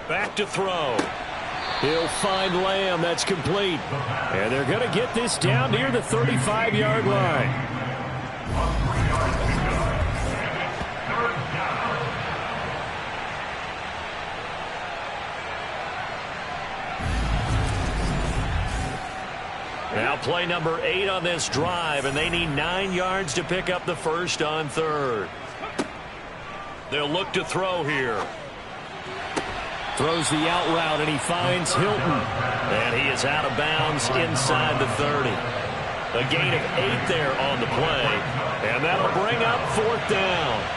Back to throw. He'll find Lamb. That's complete. And they're going to get this down near the 35-yard line. Now play number 8 on this drive, and they need 9 yards to pick up the 1st on 3rd. They'll look to throw here. Throws the out route, and he finds Hilton. And he is out of bounds inside the 30. A gain of 8 there on the play. And that'll bring up 4th down.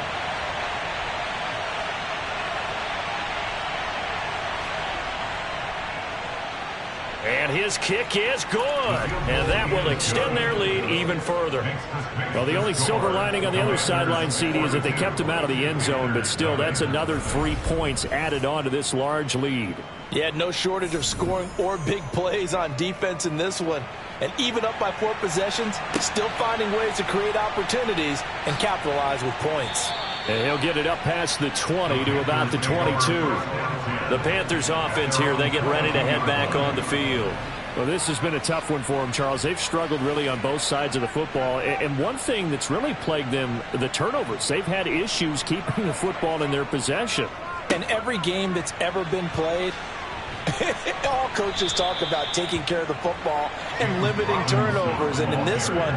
And his kick is good. And that will extend their lead even further. Well, the only silver lining on the other sideline, CD, is that they kept him out of the end zone. But still, that's another 3 points added on to this large lead. Yeah, no shortage of scoring or big plays on defense in this one. And even up by 4 possessions, still finding ways to create opportunities and capitalize with points. And he'll get it up past the 20 to about the 22. The Panthers offense here, they get ready to head back on the field. Well, this has been a tough one for them, Charles. They've struggled really on both sides of the football. And one thing that's really plagued them, the turnovers. They've had issues keeping the football in their possession. And every game that's ever been played, all coaches talk about taking care of the football and limiting turnovers. And in this one,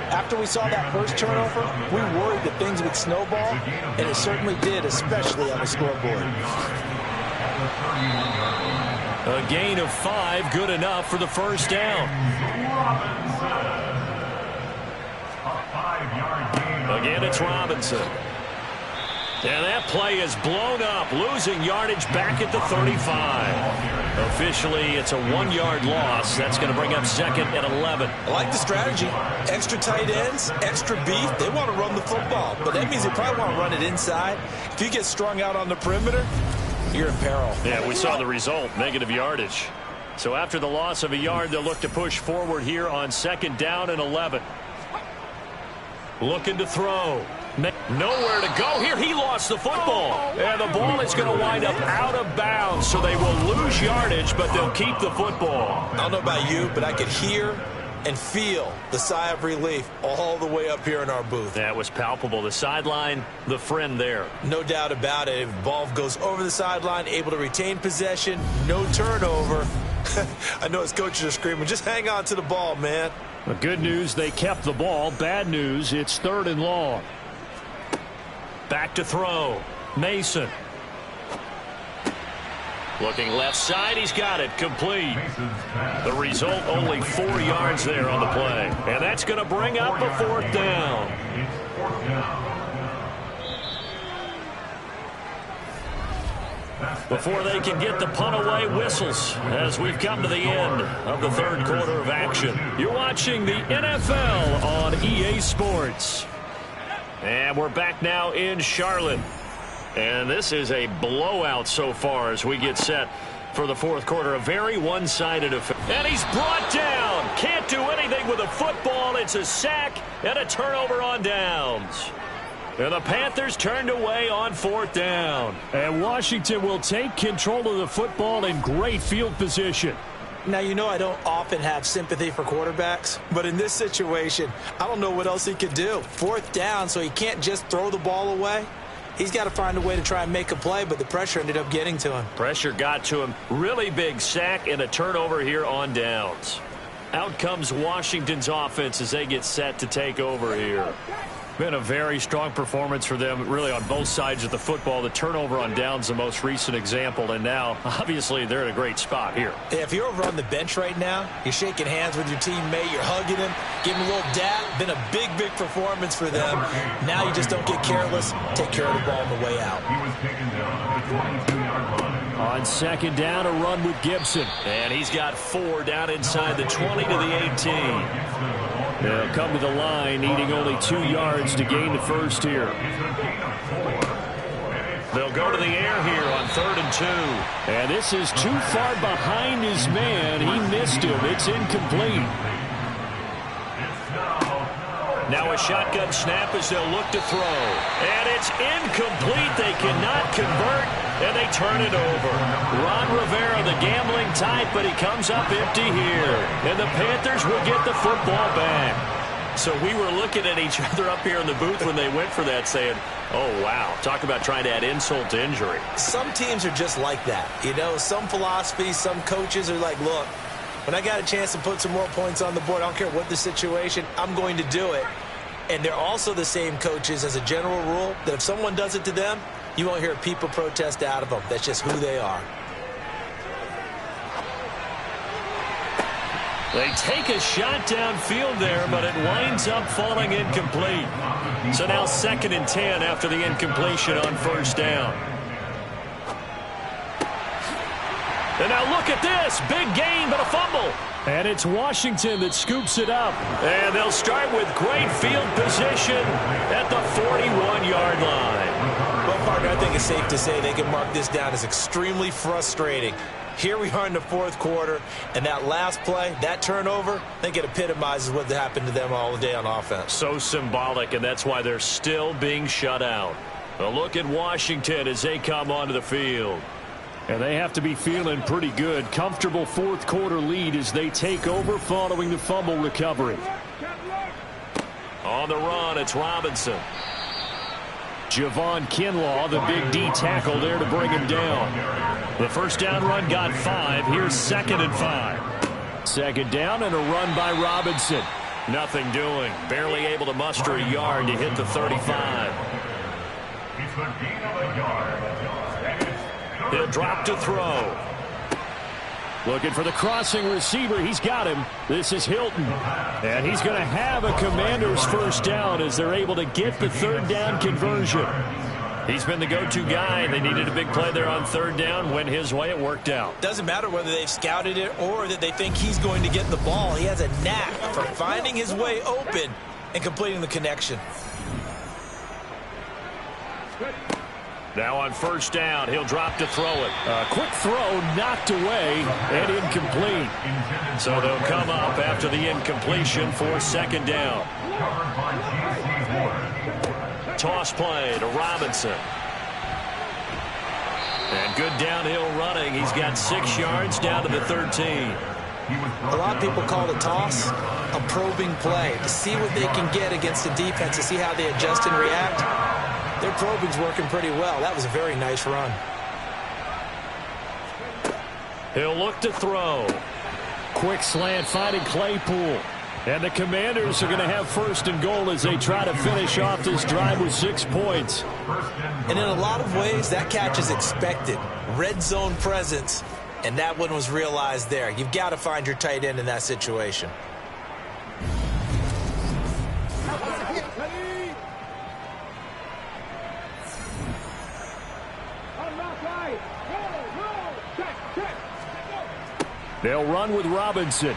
after we saw that first turnover, we worried that things would snowball, and it certainly did, especially on the scoreboard. A gain of 5, good enough for the first down. Again, it's Robinson. And that play is blown up, losing yardage back at the 35. Officially, it's a 1-yard loss. That's going to bring up second and 11. I like the strategy. Extra tight ends, extra beef. They want to run the football, but that means they probably want to run it inside. If you get strung out on the perimeter, you're in peril. Yeah, we saw the result, negative yardage. So after the loss of a yard, they'll look to push forward here on second down and 11. Looking to throw. Nowhere to go here. He lost the football. And the ball is going to wind up out of bounds, so they will lose yardage, but they'll keep the football. I don't know about you, but I could hear and feel the sigh of relief all the way up here in our booth. That was palpable. The sideline, the friend there. No doubt about it. If the ball goes over the sideline, able to retain possession, no turnover. I know his coaches are screaming, just hang on to the ball, man. The good news, they kept the ball. Bad news, it's 3rd and long. Back to throw. Mason. Looking left side, he's got it. Complete. The result, only 4 yards there on the play. And that's going to bring up a 4th down. Before they can get the punt away, whistles as we've come to the end of the 3rd quarter of action. You're watching the NFL on EA Sports. And we're back now in Charlotte. And this is a blowout so far as we get set for the 4th quarter. A very one-sided affair. And he's brought down. Can't do anything with a football. It's a sack and a turnover on downs. And the Panthers turned away on 4th down. And Washington will take control of the football in great field position. Now, you know I don't often have sympathy for quarterbacks, but in this situation, I don't know what else he could do. 4th down, so he can't just throw the ball away. He's got to find a way to try and make a play, but the pressure ended up getting to him. Pressure got to him. Really big sack and a turnover here on downs. Out comes Washington's offense as they get set to take over here. Been a very strong performance for them, really, on both sides of the football. The turnover on downs, the most recent example, and now, obviously, they're in a great spot here. Yeah, if you're over on the bench right now, you're shaking hands with your teammate, you're hugging him, giving him a little dap. Been a big, big performance for them. Now you just don't get careless. Take care of the ball on the way out. He was taken down at the 22-yard line. On second down, a run with Gibson. And he's got 4 down inside the 20 to the 18. They'll come to the line, needing only 2 yards to gain the first here. They'll go to the air here on 3rd and 2. And this is too far behind his man. He missed him. It's incomplete. Now a shotgun snap as they'll look to throw. And it's incomplete. They cannot convert, and they turn it over. Ron Rivera, the gambling type, but he comes up empty here. And the Panthers will get the football back. So we were looking at each other up here in the booth when they went for that, saying, oh, wow, talk about trying to add insult to injury. Some teams are just like that. You know, some philosophies, some coaches are like, look, when I got a chance to put some more points on the board, I don't care what the situation, I'm going to do it. And they're also the same coaches as a general rule that if someone does it to them, you won't hear a people protest out of them. That's just who they are. They take a shot downfield there, but it winds up falling incomplete. So now 2nd and 10 after the incompletion on 1st down. And now look at this. Big gain, but a fumble. And it's Washington that scoops it up. And they'll start with great field position at the 41-yard line. Well, partner, I think it's safe to say they can mark this down as extremely frustrating. Here we are in the 4th quarter, and that last play, that turnover, I think it epitomizes what happened to them all day on offense. So symbolic, and that's why they're still being shut out. A look at Washington as they come onto the field. And they have to be feeling pretty good. Comfortable fourth quarter lead as they take over following the fumble recovery. On the run, it's Robinson. Javon Kinlaw, the big D tackle there to bring him down. The first down run got 5. Here's 2nd and 5. Second down and a run by Robinson. Nothing doing. Barely able to muster a yard to hit the 35. It's a gain of a yard. He'll drop to throw. Looking for the crossing receiver. He's got him. This is Hilton. And he's going to have a Commanders first down as they're able to get the third down conversion. He's been the go-to guy. They needed a big play there on third down. Went his way. It worked out. Doesn't matter whether they've scouted it or that they think he's going to get the ball. He has a knack for finding his way open and completing the connection. Now on first down, he'll drop to throw it. A quick throw knocked away and incomplete. So they'll come up after the incompletion for second down. Toss play to Robinson. And good downhill running. He's got 6 yards down to the 13. A lot of people call the toss a probing play to see what they can get against the defense, to see how they adjust and react. Their probing's working pretty well. That was a very nice run. He'll look to throw. Quick slant finding Claypool. And the Commanders are going to have first and goal as they try to finish off this drive with 6 points. And in a lot of ways, that catch is expected. Red zone presence, and that one was realized there. You've got to find your tight end in that situation. They'll run with Robinson.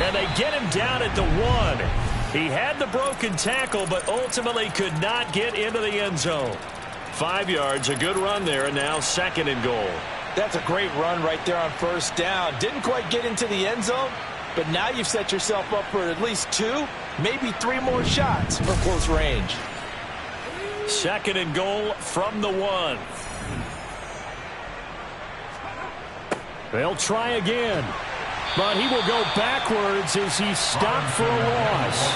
And they get him down at the 1. He had the broken tackle, but ultimately could not get into the end zone. 5 yards, a good run there, and now 2nd and goal. That's a great run right there on first down. Didn't quite get into the end zone, but now you've set yourself up for at least 2, maybe 3 more shots from close range. 2nd and goal from the 1. They'll try again. But he will go backwards as he's stopped for a loss.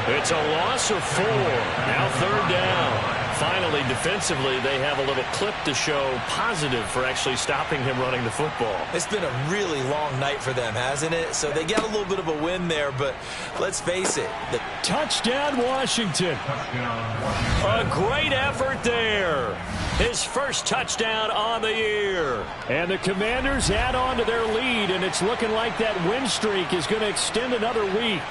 It's a loss of 4. Now third down. Finally, defensively, they have a little clip to show positive for actually stopping him running the football. It's been a really long night for them, hasn't it? So they get a little bit of a win there, but let's face it. The touchdown, Washington. A great effort there. His first touchdown on the year. And the Commanders add on to their lead, and it's looking like that win streak is going to extend another week.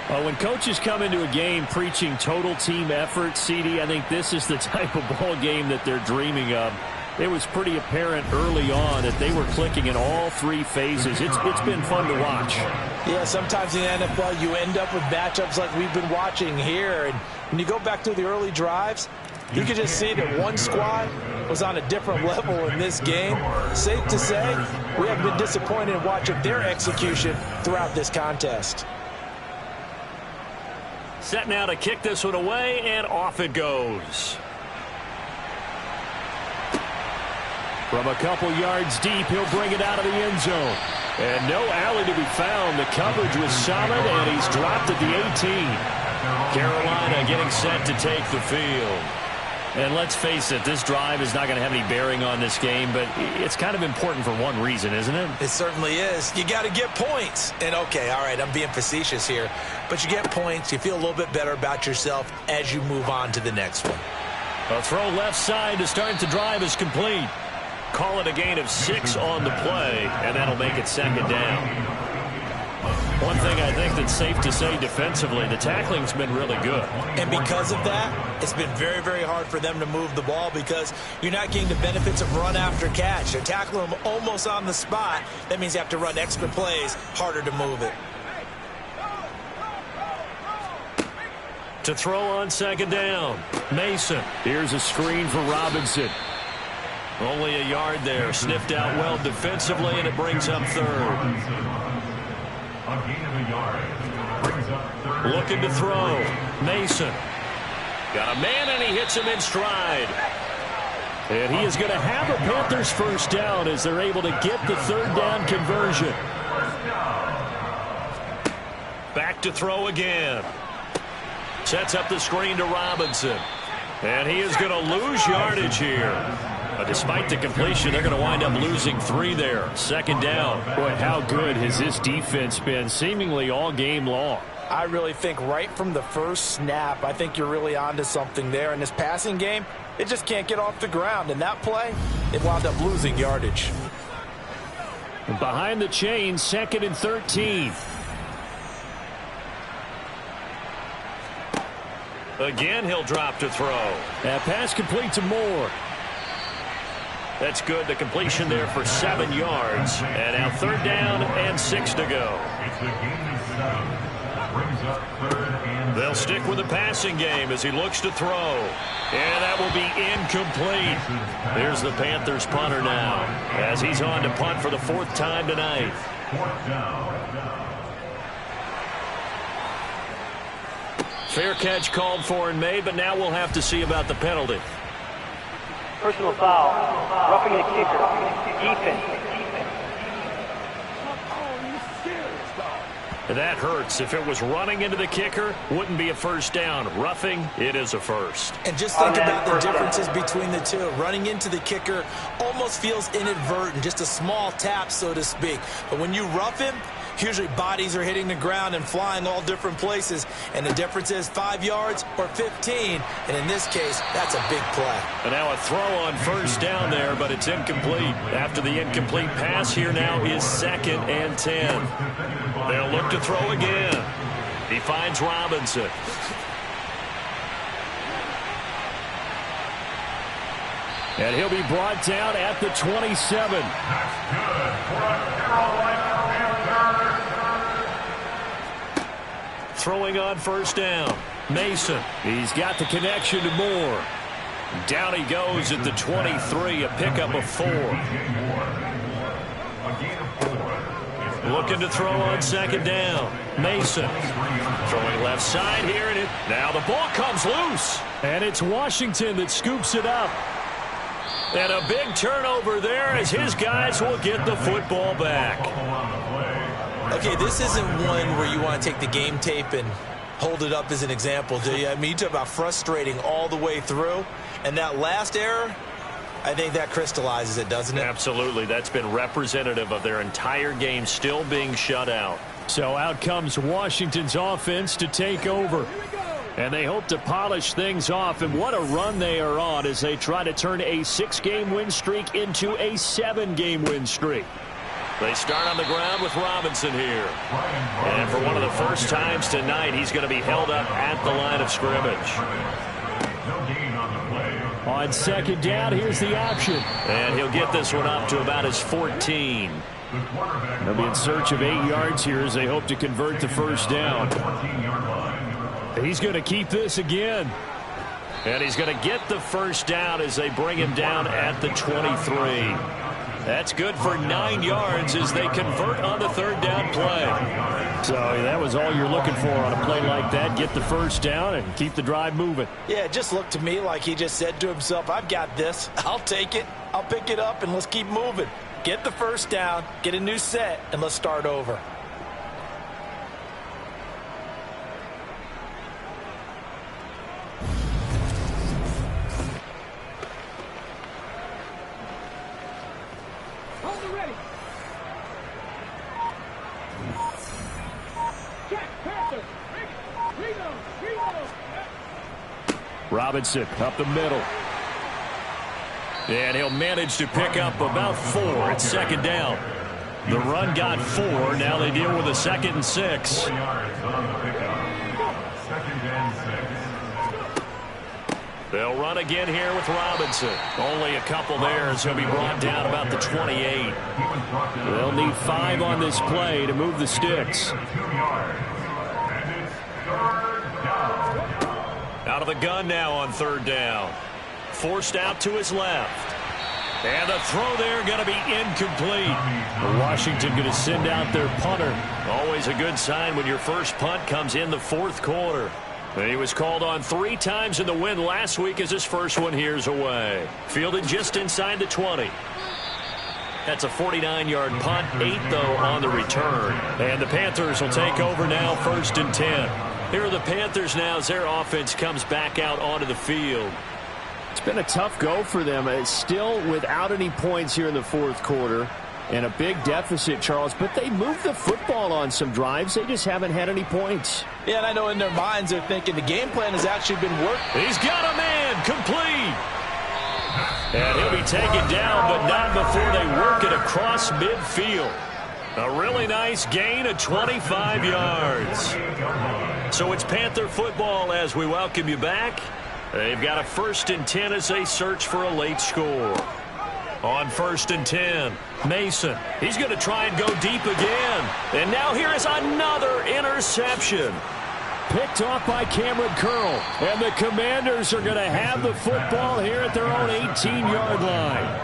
When coaches come into a game preaching total team effort, CD, I think this is the type of ball game that they're dreaming of. It was pretty apparent early on that they were clicking in all 3 phases. It's been fun to watch. Yeah, sometimes in the NFL you end up with matchups like we've been watching here. And when you go back to the early drives, you can just see that one squad was on a different level in this game. Safe to say, we have been disappointed in watching their execution throughout this contest. Set now to kick this one away, and off it goes. From a couple yards deep, he'll bring it out of the end zone. And no alley to be found. The coverage was solid, and he's dropped at the 18. Carolina getting set to take the field. And let's face it, this drive is not going to have any bearing on this game, but it's kind of important for one reason, isn't it? It certainly is. You got to get points. And, okay, all right, I'm being facetious here, but you get points, you feel a little bit better about yourself as you move on to the next one. A throw left side to start the drive is complete. Call it a gain of 6 on the play, and that'll make it second down. One thing I think that's safe to say defensively, the tackling's been really good. And because of that, it's been very, very hard for them to move the ball because you're not getting the benefits of run after catch. They're tackling them almost on the spot. That means you have to run extra plays, harder to move it. To throw on second down, Mason. Here's a screen for Robinson. Only a yard there, sniffed out well defensively, and it brings up third. Looking to throw. Mason. Got a man, and he hits him in stride. And he is going to have a Panthers first down as they're able to get the third down conversion. Back to throw again. Sets up the screen to Robinson. And he is going to lose yardage here. But despite the completion, they're going to wind up losing 3 there. Second down. Boy, how good has this defense been seemingly all game long? I really think right from the first snap, I think you're really onto something there. In this passing game, it just can't get off the ground. In that play, it wound up losing yardage. Behind the chain, 2nd and 13. Again, he'll drop to throw. That pass complete to Moore. That's good. The completion there for 7 yards. And now 3rd down and 6 to go. It's the game is 7. Brings up 3rd and They'll stick with the passing game as he looks to throw. And that will be incomplete. Here's the Panthers punter now as he's on to punt for the 4th time tonight. 4th down. Fair catch called for and made, but now we'll have to see about the penalty. Personal foul. Roughing the kicker. Defense. That hurts. If it was running into the kicker, wouldn't be a first down. Roughing, it is a first. And just think about the differences between the two. Running into the kicker almost feels inadvertent, just a small tap, so to speak. But when you rough him, usually bodies are hitting the ground and flying all different places. And the difference is 5 yards or 15. And in this case, that's a big play. And now a throw on first down there, but it's incomplete. After the incomplete pass, here now is 2nd and 10. They'll look to throw again. He finds Robinson. And he'll be brought down at the 27. That's good for a Carolina Panthers. Throwing on first down. Mason. He's got the connection to Moore. Down he goes at the 23, a pickup of 4. Looking to throw on 2nd down. Mason. Throwing left side here. And now the ball comes loose. And it's Washington that scoops it up. And a big turnover there as his guys will get the football back. Okay, this isn't one where you want to take the game tape and hold it up as an example, do you? I mean, you talk about frustrating all the way through. And that last error, I think that crystallizes it, doesn't it? Absolutely. That's been representative of their entire game still being shut out. So out comes Washington's offense to take over. And they hope to polish things off. And what a run they are on as they try to turn a 6-game win streak into a 7-game win streak. They start on the ground with Robinson here. And for one of the first times tonight, he's going to be held up at the line of scrimmage. On 2nd down, here's the option. And he'll get this one up to about his 14. They'll be in search of 8 yards here as they hope to convert the first down. He's going to keep this again. And he's going to get the first down as they bring him down at the 23. That's good for 9 yards as they convert on the 3rd down play. So that was all you're looking for on a play like that. Get the first down and keep the drive moving. Yeah, it just looked to me like he just said to himself, I've got this. I'll take it. I'll pick it up, and let's keep moving. Get the first down, get a new set, and let's start over. Robinson up the middle. And he'll manage to pick up about 4 at 2nd down. The run got 4. Now they deal with a 2nd and 6. 4 yards on the pickup. 2nd and 6. They'll run again here with Robinson. Only a couple there as he'll be brought down about the 28. They'll need 5 on this play to move the sticks. 2 yards. And it's 3rd down. Out of the gun now on 3rd down. Forced out to his left. And the throw there going to be incomplete. Washington going to send out their punter. Always a good sign when your first punt comes in the 4th quarter. He was called on 3 times in the win last week as his first one here's away. Fielded just inside the 20. That's a 49-yard punt, 8, though, on the return. And the Panthers will take over now, 1st and 10. Here are the Panthers now as their offense comes back out onto the field. It's been a tough go for them. It's still without any points here in the 4th quarter. And a big deficit, Charles. But they moved the football on some drives. They just haven't had any points. Yeah, and I know in their minds they're thinking the game plan has actually been working. He's got a man complete. And he'll be taken down, but not before they work it across midfield. A really nice gain of 25 yards. So it's Panther football as we welcome you back. They've got a 1st and 10 as they search for a late score. On 1st and 10, Mason. He's going to try and go deep again. And now here is another interception. Picked off by Cameron Curl. And the Commanders are going to have the football here at their own 18-yard line.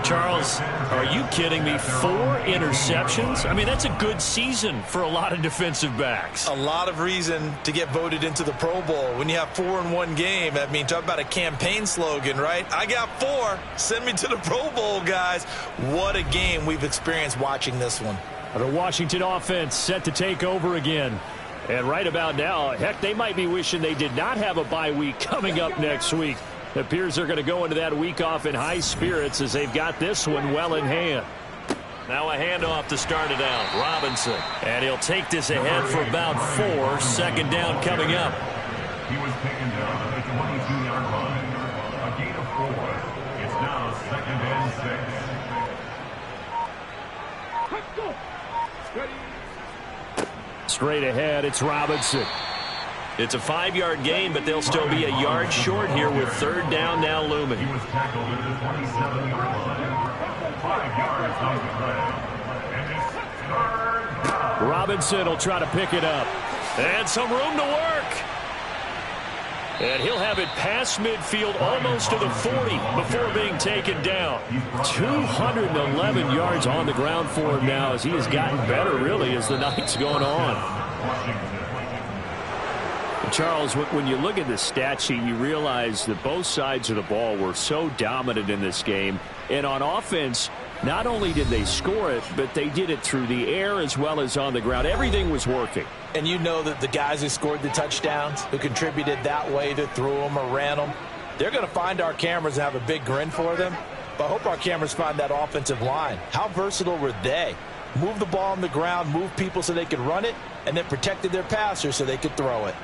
Charles, are you kidding me? 4 interceptions? I mean, that's a good season for a lot of defensive backs. A lot of reason to get voted into the Pro Bowl. When you have 4 in one game, I mean, talk about a campaign slogan, right? I got 4. Send me to the Pro Bowl, guys. What a game we've experienced watching this one. The Washington offense set to take over again. And right about now, heck, they might be wishing they did not have a bye week coming up next week. It appears they're going to go into that week off in high spirits as they've got this one well in hand. Now a handoff to start it out. Robinson. And he'll take this ahead for about 4. 2nd down coming up. He was taken down at the 22-yard line. A gain of 4. It's now 2nd and 6. Straight ahead, it's Robinson. It's a 5-yard gain, but they'll still be a yard short here with 3rd down now looming. He was tackled at the 27-yard line. 5 yards on the play. And it's 3rd down. Robinson will try to pick it up. And some room to work. And he'll have it past midfield almost to the 40 before being taken down. 211 yards on the ground for him now as he has gotten better, really, as the night's going on. Charles, when you look at the stat sheet, you realize that both sides of the ball were so dominant in this game. And on offense, not only did they score it, but they did it through the air as well as on the ground. Everything was working. And you know that the guys who scored the touchdowns, who contributed that way, that threw them or ran them, they're going to find our cameras and have a big grin for them. But I hope our cameras find that offensive line. How versatile were they? Move the ball on the ground, move people so they could run it, and then protected their passers so they could throw it.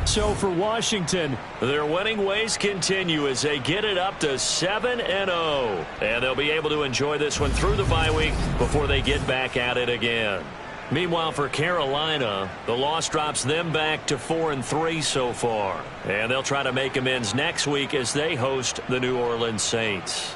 So for Washington, their winning ways continue as they get it up to 7-0. And they'll be able to enjoy this one through the bye week before they get back at it again. Meanwhile, for Carolina, the loss drops them back to 4-3 so far. And they'll try to make amends next week as they host the New Orleans Saints.